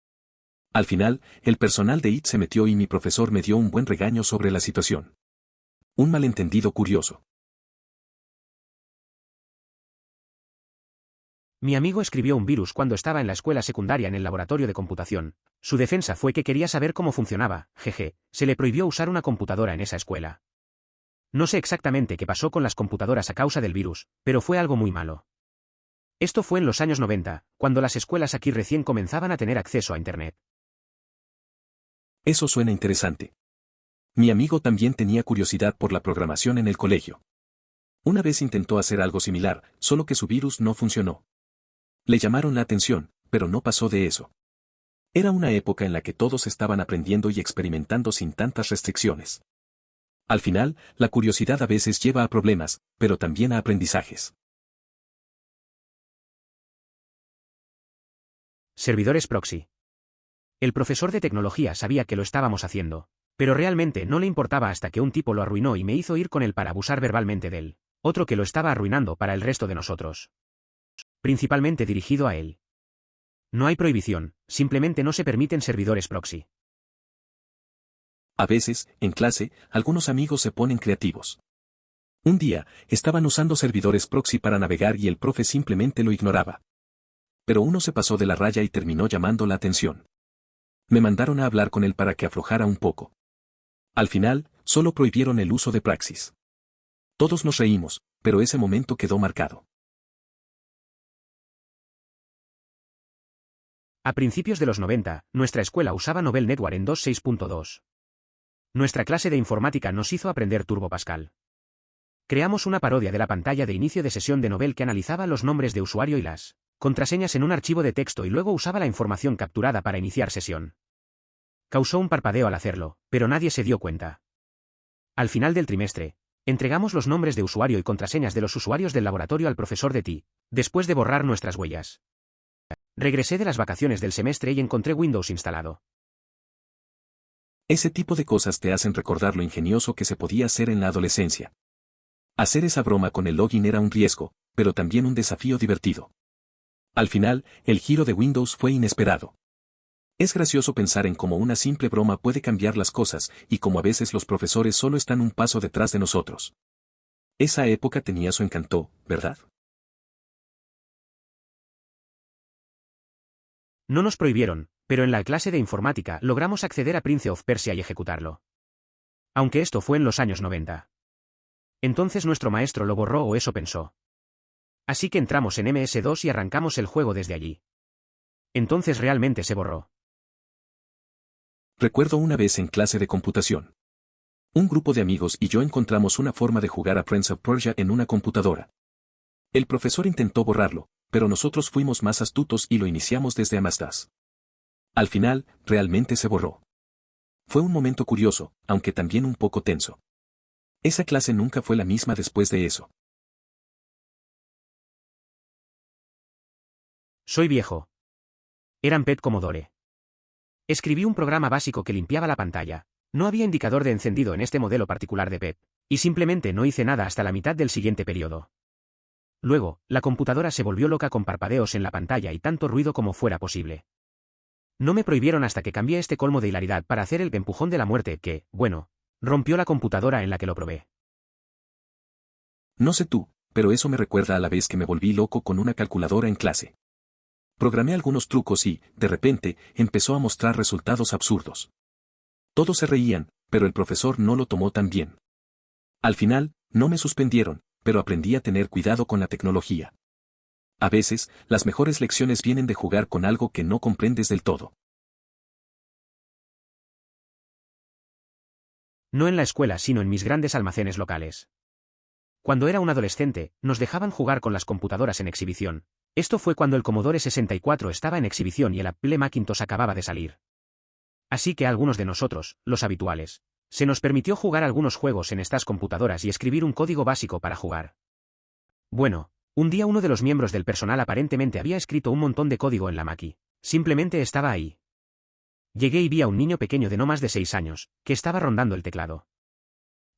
[SPEAKER 2] Al final, el personal de IT se metió y mi profesor me dio un buen regaño sobre la situación. Un malentendido curioso.
[SPEAKER 1] Mi amigo escribió un virus cuando estaba en la escuela secundaria en el laboratorio de computación. Su defensa fue que quería saber cómo funcionaba. Jeje, se le prohibió usar una computadora en esa escuela. No sé exactamente qué pasó con las computadoras a causa del virus, pero fue algo muy malo. Esto fue en los años 90, cuando las escuelas aquí recién comenzaban a tener acceso a Internet.
[SPEAKER 2] Eso suena interesante. Mi amigo también tenía curiosidad por la programación en el colegio. Una vez intentó hacer algo similar, solo que su virus no funcionó. Le llamaron la atención, pero no pasó de eso. Era una época en la que todos estaban aprendiendo y experimentando sin tantas restricciones. Al final, la curiosidad a veces lleva a problemas, pero también a aprendizajes.
[SPEAKER 1] Servidores proxy. El profesor de tecnología sabía que lo estábamos haciendo, pero realmente no le importaba hasta que un tipo lo arruinó y me hizo ir con él para abusar verbalmente de él, otro que lo estaba arruinando para el resto de nosotros. Principalmente dirigido a él. No hay prohibición, simplemente no se permiten servidores proxy.
[SPEAKER 2] A veces, en clase, algunos amigos se ponen creativos. Un día, estaban usando servidores proxy para navegar y el profe simplemente lo ignoraba. Pero uno se pasó de la raya y terminó llamando la atención. Me mandaron a hablar con él para que aflojara un poco. Al final, solo prohibieron el uso de Praxis. Todos nos reímos, pero ese momento quedó marcado.
[SPEAKER 1] A principios de los 90, nuestra escuela usaba Novell Network en 2.6.2. Nuestra clase de informática nos hizo aprender Turbo Pascal. Creamos una parodia de la pantalla de inicio de sesión de Novell que analizaba los nombres de usuario y las contraseñas en un archivo de texto y luego usaba la información capturada para iniciar sesión. Causó un parpadeo al hacerlo, pero nadie se dio cuenta. Al final del trimestre, entregamos los nombres de usuario y contraseñas de los usuarios del laboratorio al profesor de TI, después de borrar nuestras huellas. Regresé de las vacaciones del semestre y encontré Windows instalado.
[SPEAKER 2] Ese tipo de cosas te hacen recordar lo ingenioso que se podía hacer en la adolescencia. Hacer esa broma con el login era un riesgo, pero también un desafío divertido. Al final, el giro de Windows fue inesperado. Es gracioso pensar en cómo una simple broma puede cambiar las cosas y cómo a veces los profesores solo están un paso detrás de nosotros. Esa época tenía su encanto, ¿verdad?
[SPEAKER 1] No nos prohibieron, pero en la clase de informática logramos acceder a Prince of Persia y ejecutarlo. Aunque esto fue en los años 90. Entonces nuestro maestro lo borró o eso pensó. Así que entramos en MS2 y arrancamos el juego desde allí. Entonces realmente se borró.
[SPEAKER 2] Recuerdo una vez en clase de computación. Un grupo de amigos y yo encontramos una forma de jugar a Prince of Persia en una computadora. El profesor intentó borrarlo, pero nosotros fuimos más astutos y lo iniciamos desde MS-DOS. Al final, realmente se borró. Fue un momento curioso, aunque también un poco tenso. Esa clase nunca fue la misma después de eso.
[SPEAKER 1] Soy viejo. Eran PET Commodore. Escribí un programa básico que limpiaba la pantalla. No había indicador de encendido en este modelo particular de PET, y simplemente no hice nada hasta la mitad del siguiente periodo. Luego, la computadora se volvió loca con parpadeos en la pantalla y tanto ruido como fuera posible. No me prohibieron hasta que cambié este colmo de hilaridad para hacer el empujón de la muerte que, bueno, rompió la computadora en la que lo probé.
[SPEAKER 2] No sé tú, pero eso me recuerda a la vez que me volví loco con una calculadora en clase. Programé algunos trucos y, de repente, empezó a mostrar resultados absurdos. Todos se reían, pero el profesor no lo tomó tan bien. Al final, no me suspendieron, pero aprendí a tener cuidado con la tecnología. A veces, las mejores lecciones vienen de jugar con algo que no comprendes del todo.
[SPEAKER 1] No en la escuela, sino en mis grandes almacenes locales. Cuando era un adolescente, nos dejaban jugar con las computadoras en exhibición. Esto fue cuando el Commodore 64 estaba en exhibición y el Apple Macintosh acababa de salir. Así que a algunos de nosotros, los habituales, se nos permitió jugar algunos juegos en estas computadoras y escribir un código básico para jugar. Bueno, un día uno de los miembros del personal aparentemente había escrito un montón de código en la Mackie. Simplemente estaba ahí. Llegué y vi a un niño pequeño de no más de 6 años, que estaba rondando el teclado.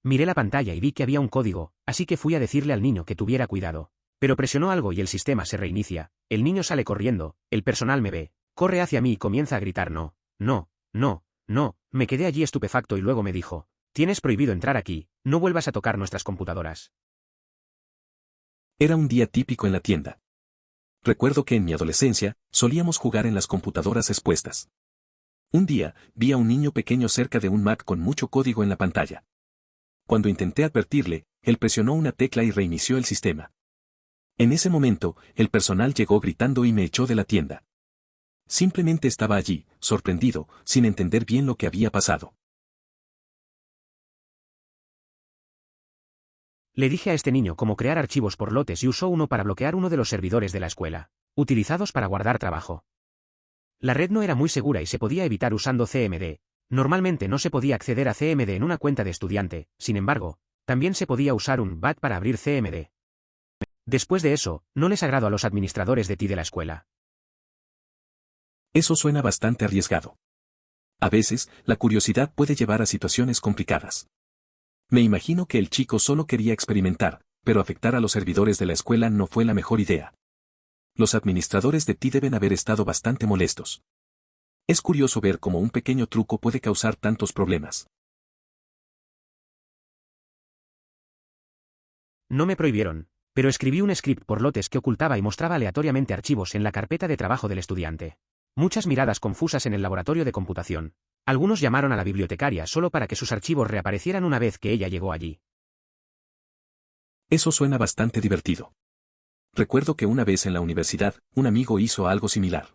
[SPEAKER 1] Miré la pantalla y vi que había un código, así que fui a decirle al niño que tuviera cuidado. Pero presionó algo y el sistema se reinicia, el niño sale corriendo, el personal me ve, corre hacia mí y comienza a gritar no, no, no, no, me quedé allí estupefacto y luego me dijo, tienes prohibido entrar aquí, no vuelvas a tocar nuestras computadoras.
[SPEAKER 2] Era un día típico en la tienda. Recuerdo que en mi adolescencia, solíamos jugar en las computadoras expuestas. Un día, vi a un niño pequeño cerca de un Mac con mucho código en la pantalla. Cuando intenté advertirle, él presionó una tecla y reinició el sistema. En ese momento, el personal llegó gritando y me echó de la tienda. Simplemente estaba allí, sorprendido, sin entender bien lo que había pasado.
[SPEAKER 1] Le dije a este niño cómo crear archivos por lotes y usó uno para bloquear uno de los servidores de la escuela, utilizados para guardar trabajo. La red no era muy segura y se podía evitar usando CMD. Normalmente no se podía acceder a CMD en una cuenta de estudiante, sin embargo, también se podía usar un BAT para abrir CMD. Después de eso, no les agradó a los administradores de TI de la escuela.
[SPEAKER 2] Eso suena bastante arriesgado. A veces, la curiosidad puede llevar a situaciones complicadas. Me imagino que el chico solo quería experimentar, pero afectar a los servidores de la escuela no fue la mejor idea. Los administradores de TI deben haber estado bastante molestos. Es curioso ver cómo un pequeño truco puede causar tantos problemas.
[SPEAKER 1] No me prohibieron, pero escribí un script por lotes que ocultaba y mostraba aleatoriamente archivos en la carpeta de trabajo del estudiante. Muchas miradas confusas en el laboratorio de computación. Algunos llamaron a la bibliotecaria solo para que sus archivos reaparecieran una vez que ella llegó allí.
[SPEAKER 2] Eso suena bastante divertido. Recuerdo que una vez en la universidad, un amigo hizo algo similar.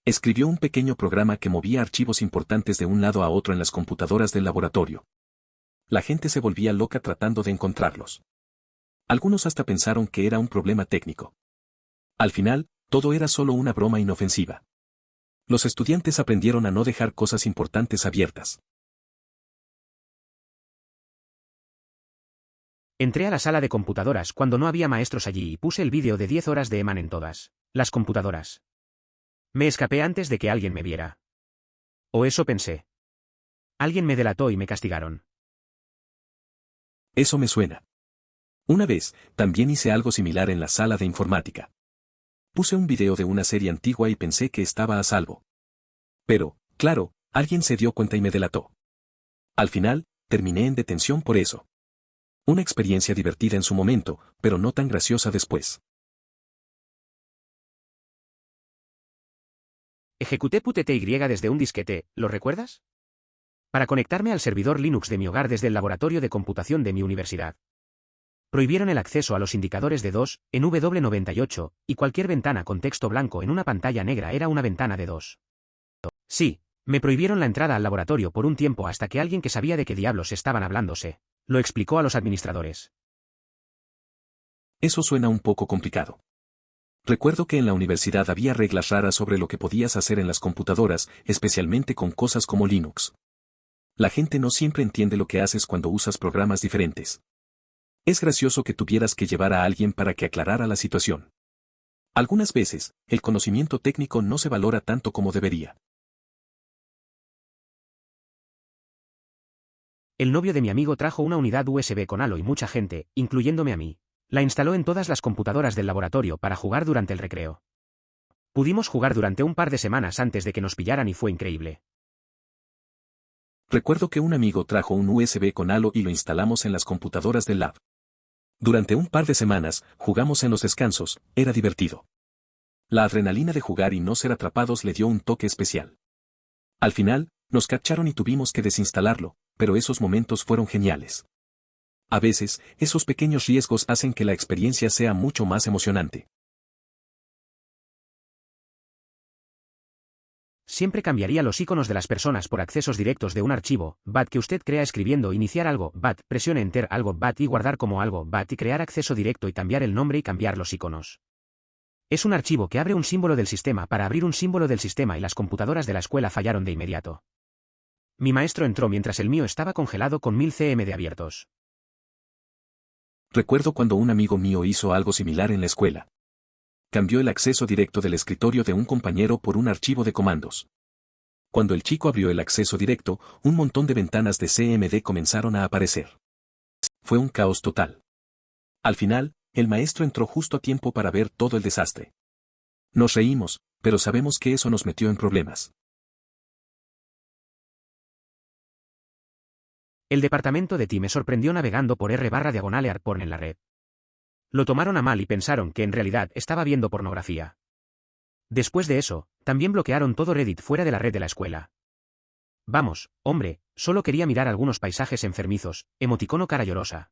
[SPEAKER 2] Escribió un pequeño programa que movía archivos importantes de un lado a otro en las computadoras del laboratorio. La gente se volvía loca tratando de encontrarlos. Algunos hasta pensaron que era un problema técnico. Al final, todo era solo una broma inofensiva. Los estudiantes aprendieron a no dejar cosas importantes abiertas.
[SPEAKER 1] Entré a la sala de computadoras cuando no había maestros allí y puse el vídeo de 10 horas de Eman en todas las computadoras. Me escapé antes de que alguien me viera. O eso pensé. Alguien me delató y me castigaron.
[SPEAKER 2] Eso me suena. Una vez, también hice algo similar en la sala de informática. Puse un video de una serie antigua y pensé que estaba a salvo. Pero, claro, alguien se dio cuenta y me delató. Al final, terminé en detención por eso. Una experiencia divertida en su momento, pero no tan graciosa después.
[SPEAKER 1] Ejecuté PuTTY desde un disquete, ¿lo recuerdas? Para conectarme al servidor Linux de mi hogar desde el laboratorio de computación de mi universidad. Prohibieron el acceso a los indicadores de DOS, en W98, y cualquier ventana con texto blanco en una pantalla negra era una ventana de DOS. Sí, me prohibieron la entrada al laboratorio por un tiempo hasta que alguien que sabía de qué diablos estaban hablándose, lo explicó a los administradores.
[SPEAKER 2] Eso suena un poco complicado. Recuerdo que en la universidad había reglas raras sobre lo que podías hacer en las computadoras, especialmente con cosas como Linux. La gente no siempre entiende lo que haces cuando usas programas diferentes. Es gracioso que tuvieras que llevar a alguien para que aclarara la situación. Algunas veces, el conocimiento técnico no se valora tanto como debería.
[SPEAKER 1] El novio de mi amigo trajo una unidad USB con Halo y mucha gente, incluyéndome a mí, la instaló en todas las computadoras del laboratorio para jugar durante el recreo. Pudimos jugar durante un par de semanas antes de que nos pillaran y fue increíble.
[SPEAKER 2] Recuerdo que un amigo trajo un USB con Halo y lo instalamos en las computadoras del lab. Durante un par de semanas, jugamos en los descansos, era divertido. La adrenalina de jugar y no ser atrapados le dio un toque especial. Al final, nos cacharon y tuvimos que desinstalarlo, pero esos momentos fueron geniales. A veces, esos pequeños riesgos hacen que la experiencia sea mucho más emocionante.
[SPEAKER 1] Siempre cambiaría los iconos de las personas por accesos directos de un archivo, BAT que usted crea escribiendo iniciar algo, BAT, presione Enter algo, BAT y guardar como algo, BAT y crear acceso directo y cambiar el nombre y cambiar los iconos. Es un archivo que abre un símbolo del sistema para abrir un símbolo del sistema y las computadoras de la escuela fallaron de inmediato. Mi maestro entró mientras el mío estaba congelado con 1000 cm de abiertos.
[SPEAKER 2] Recuerdo cuando un amigo mío hizo algo similar en la escuela. Cambió el acceso directo del escritorio de un compañero por un archivo de comandos. Cuando el chico abrió el acceso directo, un montón de ventanas de CMD comenzaron a aparecer. Fue un caos total. Al final, el maestro entró justo a tiempo para ver todo el desastre. Nos reímos, pero sabemos que eso nos metió en problemas.
[SPEAKER 1] El departamento de TI me sorprendió navegando por r/diagonal-earporn en la red. Lo tomaron a mal y pensaron que en realidad estaba viendo pornografía. Después de eso, también bloquearon todo Reddit fuera de la red de la escuela. Vamos, hombre, solo quería mirar algunos paisajes enfermizos, emoticono cara llorosa.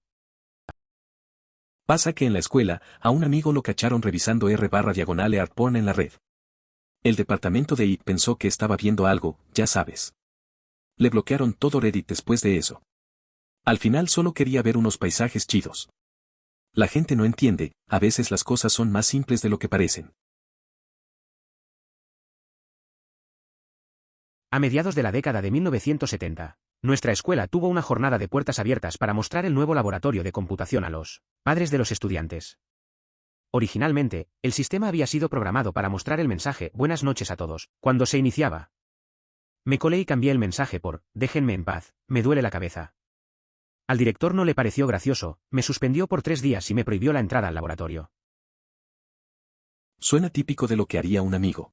[SPEAKER 2] Pasa que en la escuela, a un amigo lo cacharon revisando r/diagonal-earporn en la red. El departamento de IT pensó que estaba viendo algo, ya sabes. Le bloquearon todo Reddit después de eso. Al final solo quería ver unos paisajes chidos. La gente no entiende, a veces las cosas son más simples de lo que parecen.
[SPEAKER 1] A mediados de la década de 1970, nuestra escuela tuvo una jornada de puertas abiertas para mostrar el nuevo laboratorio de computación a los padres de los estudiantes. Originalmente, el sistema había sido programado para mostrar el mensaje «Buenas noches a todos», cuando se iniciaba. Me colé y cambié el mensaje por «Déjenme en paz, me duele la cabeza». Al director no le pareció gracioso, me suspendió por 3 días y me prohibió la entrada al laboratorio.
[SPEAKER 2] Suena típico de lo que haría un amigo.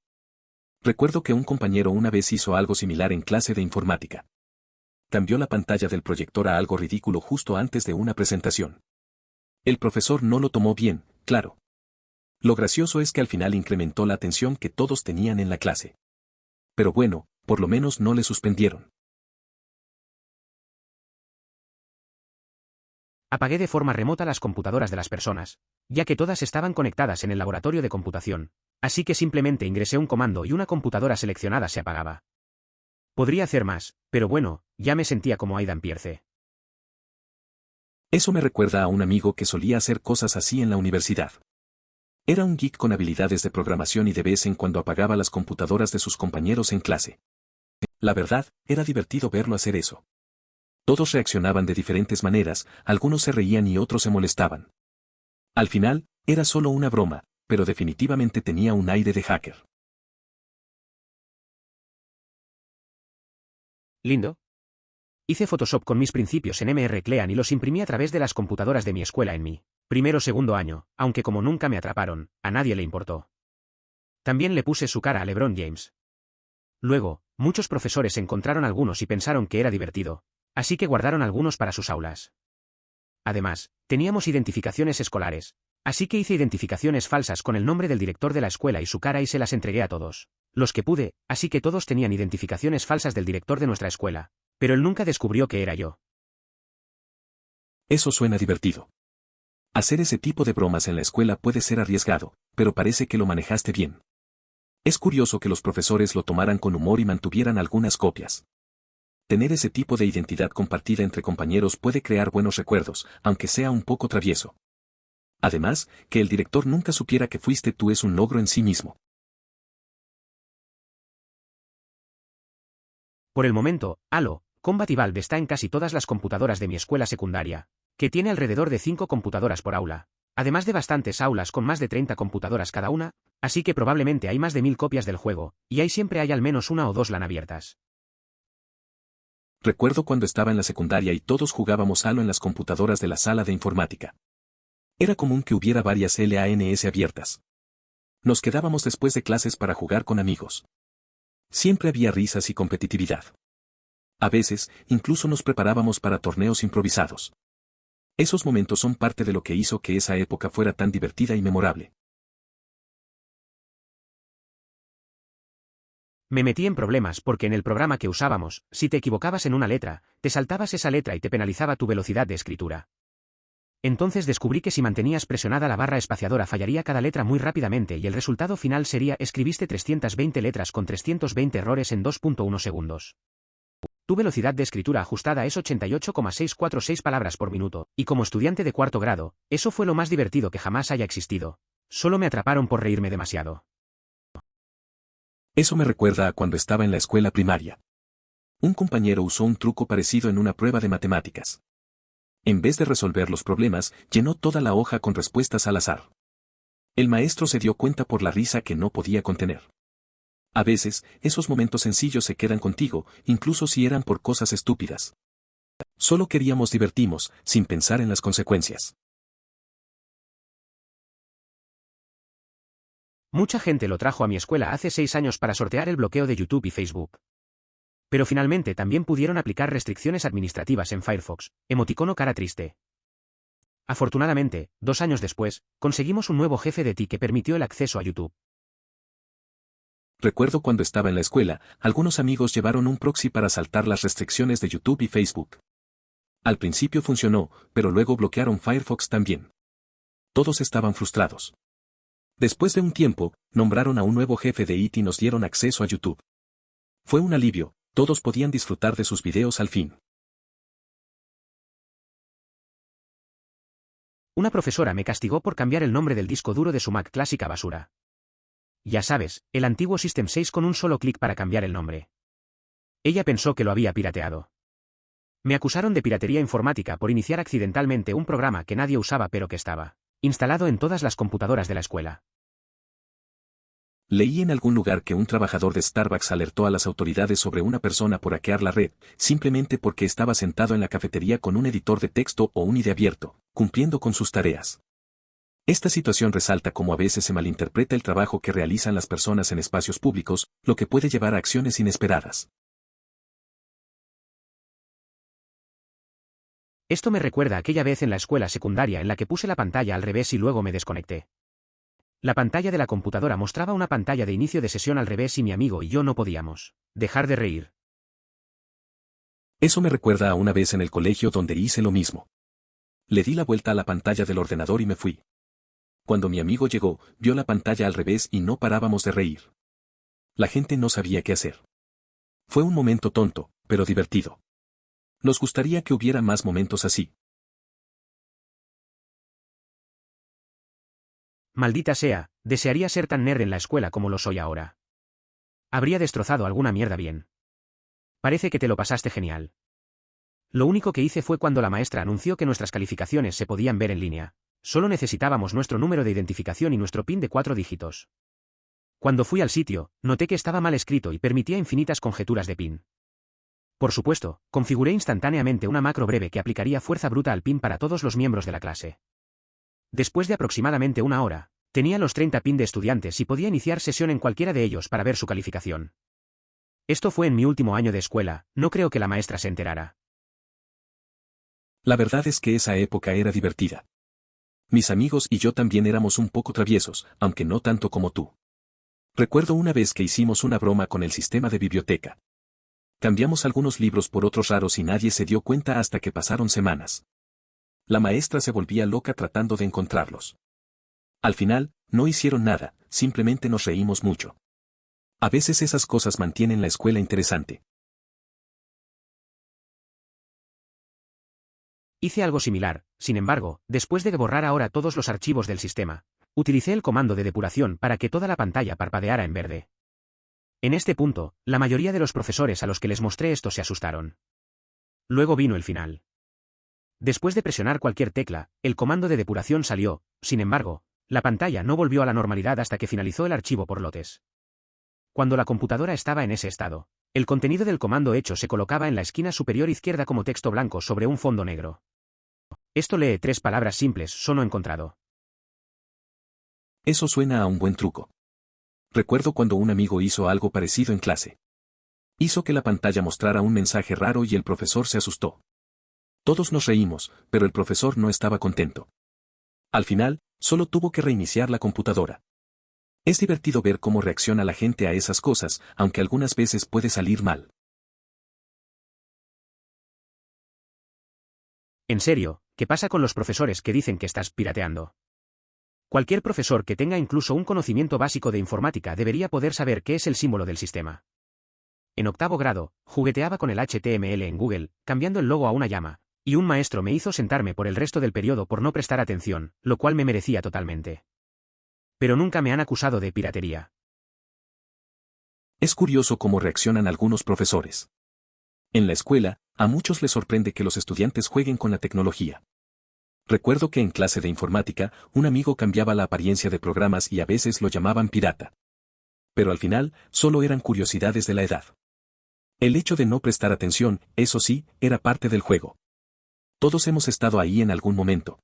[SPEAKER 2] Recuerdo que un compañero una vez hizo algo similar en clase de informática. Cambió la pantalla del proyector a algo ridículo justo antes de una presentación. El profesor no lo tomó bien, claro. Lo gracioso es que al final incrementó la atención que todos tenían en la clase. Pero bueno, por lo menos no le suspendieron.
[SPEAKER 1] Apagué de forma remota las computadoras de las personas, ya que todas estaban conectadas en el laboratorio de computación, así que simplemente ingresé un comando y una computadora seleccionada se apagaba. Podría hacer más, pero bueno, ya me sentía como Aidan Pierce.
[SPEAKER 2] Eso me recuerda a un amigo que solía hacer cosas así en la universidad. Era un geek con habilidades de programación y de vez en cuando apagaba las computadoras de sus compañeros en clase. La verdad, era divertido verlo hacer eso. Todos reaccionaban de diferentes maneras, algunos se reían y otros se molestaban. Al final, era solo una broma, pero definitivamente tenía un aire de hacker.
[SPEAKER 1] Lindo. Hice Photoshop con mis principios en MR-Clean y los imprimí a través de las computadoras de mi escuela en mi primero o segundo año, aunque como nunca me atraparon, a nadie le importó. También le puse su cara a LeBron James. Luego, muchos profesores encontraron algunos y pensaron que era divertido, así que guardaron algunos para sus aulas. Además, teníamos identificaciones escolares, así que hice identificaciones falsas con el nombre del director de la escuela y su cara y se las entregué a todos, los que pude, así que todos tenían identificaciones falsas del director de nuestra escuela, pero él nunca descubrió que era yo.
[SPEAKER 2] Eso suena divertido. Hacer ese tipo de bromas en la escuela puede ser arriesgado, pero parece que lo manejaste bien. Es curioso que los profesores lo tomaran con humor y mantuvieran algunas copias. Tener ese tipo de identidad compartida entre compañeros puede crear buenos recuerdos, aunque sea un poco travieso. Además, que el director nunca supiera que fuiste tú es un logro en sí mismo.
[SPEAKER 1] Por el momento, Halo Combat Evolved está en casi todas las computadoras de mi escuela secundaria, que tiene alrededor de 5 computadoras por aula, además de bastantes aulas con más de 30 computadoras cada una, así que probablemente hay más de 1000 copias del juego, y ahí siempre hay al menos una o dos LAN abiertas.
[SPEAKER 2] Recuerdo cuando estaba en la secundaria y todos jugábamos Halo en las computadoras de la sala de informática. Era común que hubiera varias LANs abiertas. Nos quedábamos después de clases para jugar con amigos. Siempre había risas y competitividad. A veces, incluso nos preparábamos para torneos improvisados. Esos momentos son parte de lo que hizo que esa época fuera tan divertida y memorable.
[SPEAKER 1] Me metí en problemas porque en el programa que usábamos, si te equivocabas en una letra, te saltabas esa letra y te penalizaba tu velocidad de escritura. Entonces descubrí que si mantenías presionada la barra espaciadora fallaría cada letra muy rápidamente y el resultado final sería escribiste 320 letras con 320 errores en 2.1 segundos. Tu velocidad de escritura ajustada es 88,646 palabras por minuto, y como estudiante de cuarto grado, eso fue lo más divertido que jamás haya existido. Solo me atraparon por reírme demasiado.
[SPEAKER 2] Eso me recuerda a cuando estaba en la escuela primaria. Un compañero usó un truco parecido en una prueba de matemáticas. En vez de resolver los problemas, llenó toda la hoja con respuestas al azar. El maestro se dio cuenta por la risa que no podía contener. A veces, esos momentos sencillos se quedan contigo, incluso si eran por cosas estúpidas. Solo queríamos divertirnos, sin pensar en las consecuencias.
[SPEAKER 1] Mucha gente lo trajo a mi escuela hace 6 años para sortear el bloqueo de YouTube y Facebook. Pero finalmente también pudieron aplicar restricciones administrativas en Firefox, emoticono cara triste. Afortunadamente, 2 años después, conseguimos un nuevo jefe de TI que permitió el acceso a YouTube.
[SPEAKER 2] Recuerdo cuando estaba en la escuela, algunos amigos llevaron un proxy para saltar las restricciones de YouTube y Facebook. Al principio funcionó, pero luego bloquearon Firefox también. Todos estaban frustrados. Después de un tiempo, nombraron a un nuevo jefe de IT y nos dieron acceso a YouTube. Fue un alivio, todos podían disfrutar de sus videos al fin.
[SPEAKER 1] Una profesora me castigó por cambiar el nombre del disco duro de su Mac clásica basura. Ya sabes, el antiguo System 6 con un solo clic para cambiar el nombre. Ella pensó que lo había pirateado. Me acusaron de piratería informática por iniciar accidentalmente un programa que nadie usaba pero que estaba instalado en todas las computadoras de la escuela.
[SPEAKER 2] Leí en algún lugar que un trabajador de Starbucks alertó a las autoridades sobre una persona por hackear la red, simplemente porque estaba sentado en la cafetería con un editor de texto o un IDE abierto, cumpliendo con sus tareas. Esta situación resalta cómo a veces se malinterpreta el trabajo que realizan las personas en espacios públicos, lo que puede llevar a acciones inesperadas.
[SPEAKER 1] Esto me recuerda a aquella vez en la escuela secundaria en la que puse la pantalla al revés y luego me desconecté. La pantalla de la computadora mostraba una pantalla de inicio de sesión al revés y mi amigo y yo no podíamos dejar de reír.
[SPEAKER 2] Eso me recuerda a una vez en el colegio donde hice lo mismo. Le di la vuelta a la pantalla del ordenador y me fui. Cuando mi amigo llegó, vio la pantalla al revés y no parábamos de reír. La gente no sabía qué hacer. Fue un momento tonto, pero divertido. Nos gustaría que hubiera más momentos así.
[SPEAKER 1] Maldita sea, desearía ser tan nerd en la escuela como lo soy ahora. Habría destrozado alguna mierda bien. Parece que te lo pasaste genial. Lo único que hice fue cuando la maestra anunció que nuestras calificaciones se podían ver en línea. Solo necesitábamos nuestro número de identificación y nuestro PIN de 4 dígitos. Cuando fui al sitio, noté que estaba mal escrito y permitía infinitas conjeturas de PIN. Por supuesto, configuré instantáneamente una macro breve que aplicaría fuerza bruta al PIN para todos los miembros de la clase. Después de aproximadamente una hora, Tenía los 30 PIN de estudiantes y podía iniciar sesión en cualquiera de ellos para ver su calificación. Esto fue en mi último año de escuela, no creo que la maestra se enterara.
[SPEAKER 2] La verdad es que esa época era divertida. Mis amigos y yo también éramos un poco traviesos, aunque no tanto como tú. Recuerdo una vez que hicimos una broma con el sistema de biblioteca. Cambiamos algunos libros por otros raros y nadie se dio cuenta hasta que pasaron semanas. La maestra se volvía loca tratando de encontrarlos. Al final, no hicieron nada, simplemente nos reímos mucho. A veces esas cosas mantienen la escuela interesante.
[SPEAKER 1] Hice algo similar, sin embargo, después de borrar ahora todos los archivos del sistema, utilicé el comando de depuración para que toda la pantalla parpadeara en verde. En este punto, la mayoría de los profesores a los que les mostré esto se asustaron. Luego vino el final. Después de presionar cualquier tecla, el comando de depuración salió, sin embargo, la pantalla no volvió a la normalidad hasta que finalizó el archivo por lotes. Cuando la computadora estaba en ese estado, el contenido del comando hecho se colocaba en la esquina superior izquierda como texto blanco sobre un fondo negro. Esto lee 3 palabras simples, solo encontrado.
[SPEAKER 2] Eso suena a un buen truco. Recuerdo cuando un amigo hizo algo parecido en clase. Hizo que la pantalla mostrara un mensaje raro y el profesor se asustó. Todos nos reímos, pero el profesor no estaba contento. Al final, solo tuvo que reiniciar la computadora. Es divertido ver cómo reacciona la gente a esas cosas, aunque algunas veces puede salir mal.
[SPEAKER 1] En serio, ¿qué pasa con los profesores que dicen que estás pirateando? Cualquier profesor que tenga incluso un conocimiento básico de informática debería poder saber qué es el símbolo del sistema. En 8º grado, jugueteaba con el HTML en Google, cambiando el logo a una llama, y un maestro me hizo sentarme por el resto del periodo por no prestar atención, lo cual me merecía totalmente. Pero nunca me han acusado de piratería.
[SPEAKER 2] Es curioso cómo reaccionan algunos profesores. En la escuela, a muchos les sorprende que los estudiantes jueguen con la tecnología. Recuerdo que en clase de informática, un amigo cambiaba la apariencia de programas y a veces lo llamaban pirata. Pero al final, solo eran curiosidades de la edad. El hecho de no prestar atención, eso sí, era parte del juego. Todos hemos estado ahí en algún momento.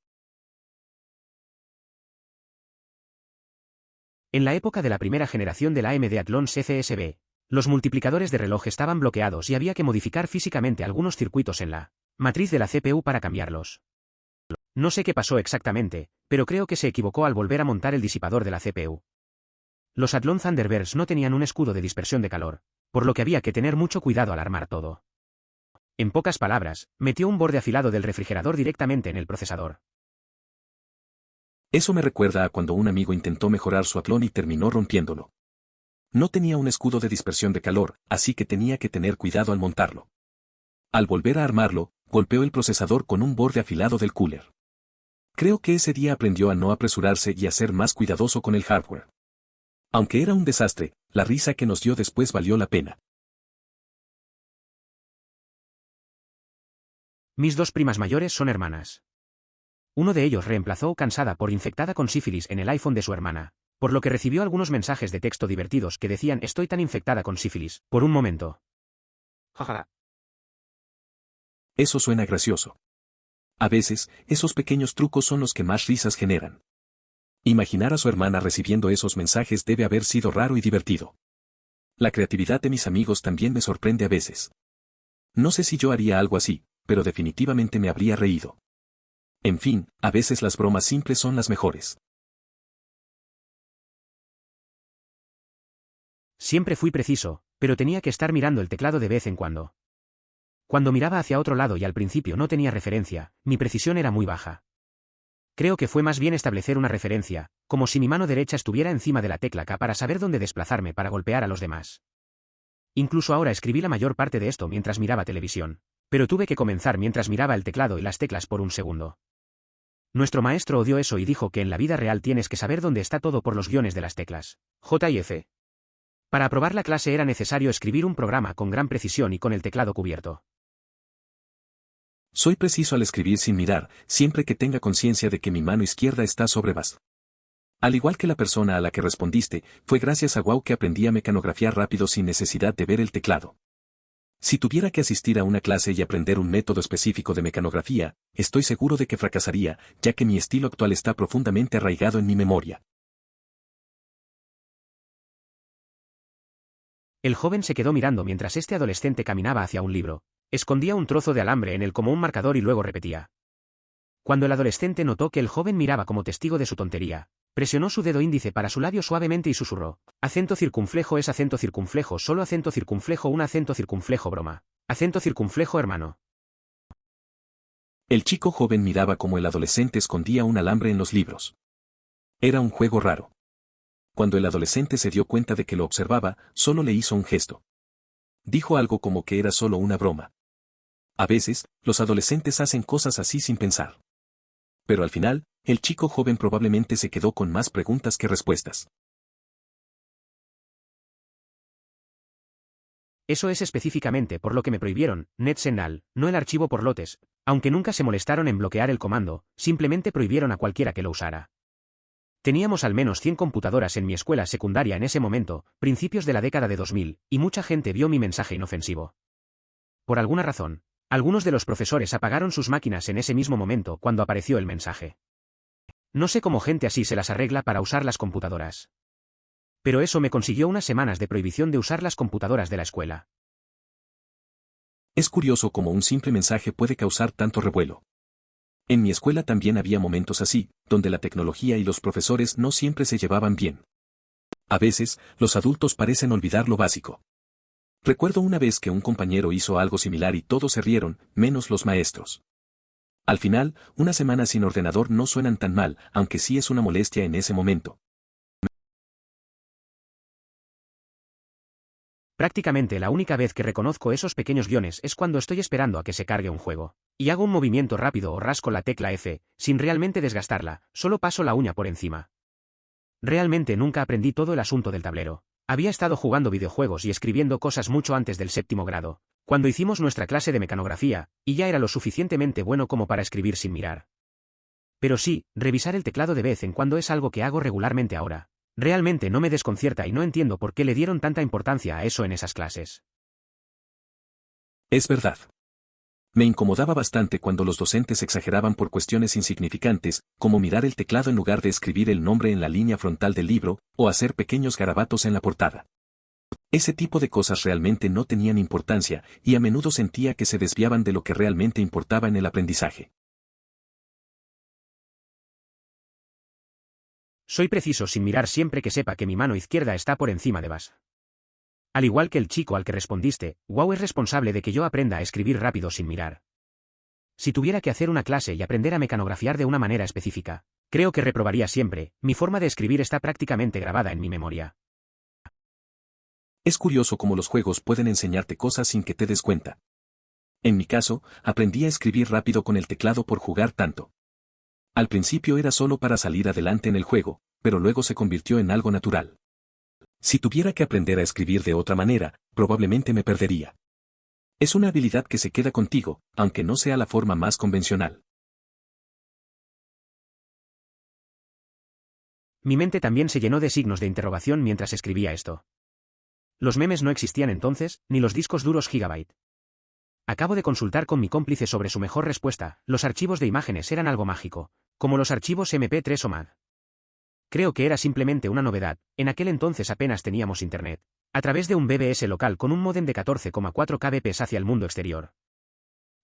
[SPEAKER 1] En la época de la primera generación de la AMD Athlon CCSB, los multiplicadores de reloj estaban bloqueados y había que modificar físicamente algunos circuitos en la matriz de la CPU para cambiarlos. No sé qué pasó exactamente, pero creo que se equivocó al volver a montar el disipador de la CPU. Los Athlon Thunderbirds no tenían un escudo de dispersión de calor, por lo que había que tener mucho cuidado al armar todo. En pocas palabras, metió un borde afilado del refrigerador directamente en el procesador.
[SPEAKER 2] Eso me recuerda a cuando un amigo intentó mejorar su Athlon y terminó rompiéndolo. No tenía un escudo de dispersión de calor, así que tenía que tener cuidado al montarlo. Al volver a armarlo, golpeó el procesador con un borde afilado del cooler. Creo que ese día aprendió a no apresurarse y a ser más cuidadoso con el hardware. Aunque era un desastre, la risa que nos dio después valió la pena.
[SPEAKER 1] Mis 2 primas mayores son hermanas. Uno de ellos reemplazó cansada por infectada con sífilis en el iPhone de su hermana, por lo que recibió algunos mensajes de texto divertidos que decían estoy tan infectada con sífilis, por un momento. Jaja.
[SPEAKER 2] Eso suena gracioso. A veces, esos pequeños trucos son los que más risas generan. Imaginar a su hermana recibiendo esos mensajes debe haber sido raro y divertido. La creatividad de mis amigos también me sorprende a veces. No sé si yo haría algo así, pero definitivamente me habría reído. En fin, a veces las bromas simples son las mejores.
[SPEAKER 1] Siempre fui preciso, pero tenía que estar mirando el teclado de vez en cuando. Cuando miraba hacia otro lado y al principio no tenía referencia, mi precisión era muy baja. Creo que fue más bien establecer una referencia, como si mi mano derecha estuviera encima de la tecla K para saber dónde desplazarme para golpear a los demás. Incluso ahora escribí la mayor parte de esto mientras miraba televisión, pero tuve que comenzar mientras miraba el teclado y las teclas por un segundo. Nuestro maestro odió eso y dijo que en la vida real tienes que saber dónde está todo por los guiones de las teclas, J y F. Para aprobar la clase era necesario escribir un programa con gran precisión y con el teclado cubierto.
[SPEAKER 2] Soy preciso al escribir sin mirar, siempre que tenga conciencia de que mi mano izquierda está sobre VAS. Al igual que la persona a la que respondiste, fue gracias a Wow que aprendí a mecanografiar rápido sin necesidad de ver el teclado. Si tuviera que asistir a una clase y aprender un método específico de mecanografía, estoy seguro de que fracasaría, ya que mi estilo actual está profundamente arraigado en mi memoria.
[SPEAKER 1] El joven se quedó mirando mientras este adolescente caminaba hacia un libro. Escondía un trozo de alambre en él como un marcador y luego repetía. Cuando el adolescente notó que el joven miraba como testigo de su tontería, presionó su dedo índice para su labio suavemente y susurró. Acento circunflejo es acento circunflejo, solo acento circunflejo, un acento circunflejo, broma. Acento circunflejo, hermano.
[SPEAKER 2] El chico joven miraba como el adolescente escondía un alambre en los libros. Era un juego raro. Cuando el adolescente se dio cuenta de que lo observaba, solo le hizo un gesto. Dijo algo como que era solo una broma. A veces, los adolescentes hacen cosas así sin pensar. Pero al final, el chico joven probablemente se quedó con más preguntas que respuestas.
[SPEAKER 1] Eso es específicamente por lo que me prohibieron, netsenal, no el archivo por lotes, aunque nunca se molestaron en bloquear el comando, simplemente prohibieron a cualquiera que lo usara. Teníamos al menos 100 computadoras en mi escuela secundaria en ese momento, principios de la década de 2000, y mucha gente vio mi mensaje inofensivo. Por alguna razón, algunos de los profesores apagaron sus máquinas en ese mismo momento cuando apareció el mensaje. No sé cómo gente así se las arregla para usar las computadoras. Pero eso me consiguió unas semanas de prohibición de usar las computadoras de la escuela.
[SPEAKER 2] Es curioso cómo un simple mensaje puede causar tanto revuelo. En mi escuela también había momentos así, donde la tecnología y los profesores no siempre se llevaban bien. A veces, los adultos parecen olvidar lo básico. Recuerdo una vez que un compañero hizo algo similar y todos se rieron, menos los maestros. Al final, una semana sin ordenador no suenan tan mal, aunque sí es una molestia en ese momento.
[SPEAKER 1] Prácticamente la única vez que reconozco esos pequeños guiones es cuando estoy esperando a que se cargue un juego. Y hago un movimiento rápido o rasco la tecla F, sin realmente desgastarla, solo paso la uña por encima. Realmente nunca aprendí todo el asunto del tablero. Había estado jugando videojuegos y escribiendo cosas mucho antes del 7º grado, cuando hicimos nuestra clase de mecanografía, y ya era lo suficientemente bueno como para escribir sin mirar. Pero sí, revisar el teclado de vez en cuando es algo que hago regularmente ahora. Realmente no me desconcierta y no entiendo por qué le dieron tanta importancia a eso en esas clases.
[SPEAKER 2] Es verdad. Me incomodaba bastante cuando los docentes exageraban por cuestiones insignificantes, como mirar el teclado en lugar de escribir el nombre en la línea frontal del libro, o hacer pequeños garabatos en la portada. Ese tipo de cosas realmente no tenían importancia, y a menudo sentía que se desviaban de lo que realmente importaba en el aprendizaje.
[SPEAKER 1] Soy preciso sin mirar siempre que sepa que mi mano izquierda está por encima de vas. Al igual que el chico al que respondiste, Wow es responsable de que yo aprenda a escribir rápido sin mirar. Si tuviera que hacer una clase y aprender a mecanografiar de una manera específica, creo que reprobaría siempre, mi forma de escribir está prácticamente grabada en mi memoria.
[SPEAKER 2] Es curioso cómo los juegos pueden enseñarte cosas sin que te des cuenta. En mi caso, aprendí a escribir rápido con el teclado por jugar tanto. Al principio era solo para salir adelante en el juego, pero luego se convirtió en algo natural. Si tuviera que aprender a escribir de otra manera, probablemente me perdería. Es una habilidad que se queda contigo, aunque no sea la forma más convencional.
[SPEAKER 1] Mi mente también se llenó de signos de interrogación mientras escribía esto. Los memes no existían entonces, ni los discos duros Gigabyte. Acabo de consultar con mi cómplice sobre su mejor respuesta, los archivos de imágenes eran algo mágico, como los archivos MP3 o MAD. Creo que era simplemente una novedad, en aquel entonces apenas teníamos internet, a través de un BBS local con un módem de 14,4 kbps hacia el mundo exterior.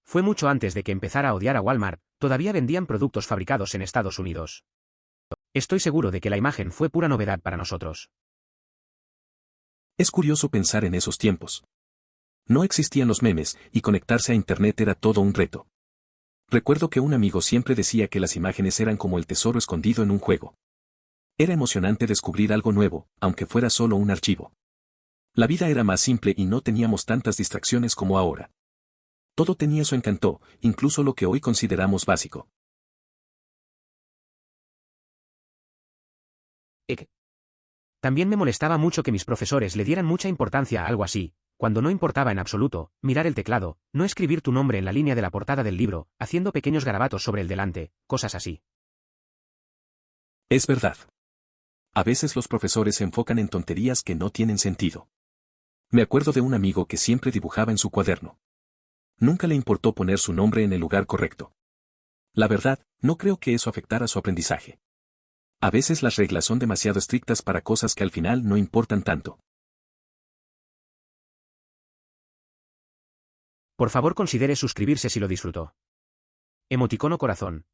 [SPEAKER 1] Fue mucho antes de que empezara a odiar a Walmart, todavía vendían productos fabricados en Estados Unidos. Estoy seguro de que la imagen fue pura novedad para nosotros.
[SPEAKER 2] Es curioso pensar en esos tiempos. No existían los memes, y conectarse a internet era todo un reto. Recuerdo que un amigo siempre decía que las imágenes eran como el tesoro escondido en un juego. Era emocionante descubrir algo nuevo, aunque fuera solo un archivo. La vida era más simple y no teníamos tantas distracciones como ahora. Todo tenía su encanto, incluso lo que hoy consideramos básico.
[SPEAKER 1] También me molestaba mucho que mis profesores le dieran mucha importancia a algo así, cuando no importaba en absoluto, mirar el teclado, no escribir tu nombre en la línea de la portada del libro, haciendo pequeños garabatos sobre el delante, cosas así.
[SPEAKER 2] Es verdad. A veces los profesores se enfocan en tonterías que no tienen sentido. Me acuerdo de un amigo que siempre dibujaba en su cuaderno. Nunca le importó poner su nombre en el lugar correcto. La verdad, no creo que eso afectara su aprendizaje. A veces las reglas son demasiado estrictas para cosas que al final no importan tanto.
[SPEAKER 1] Por favor considere suscribirse si lo disfrutó. Emoticono corazón.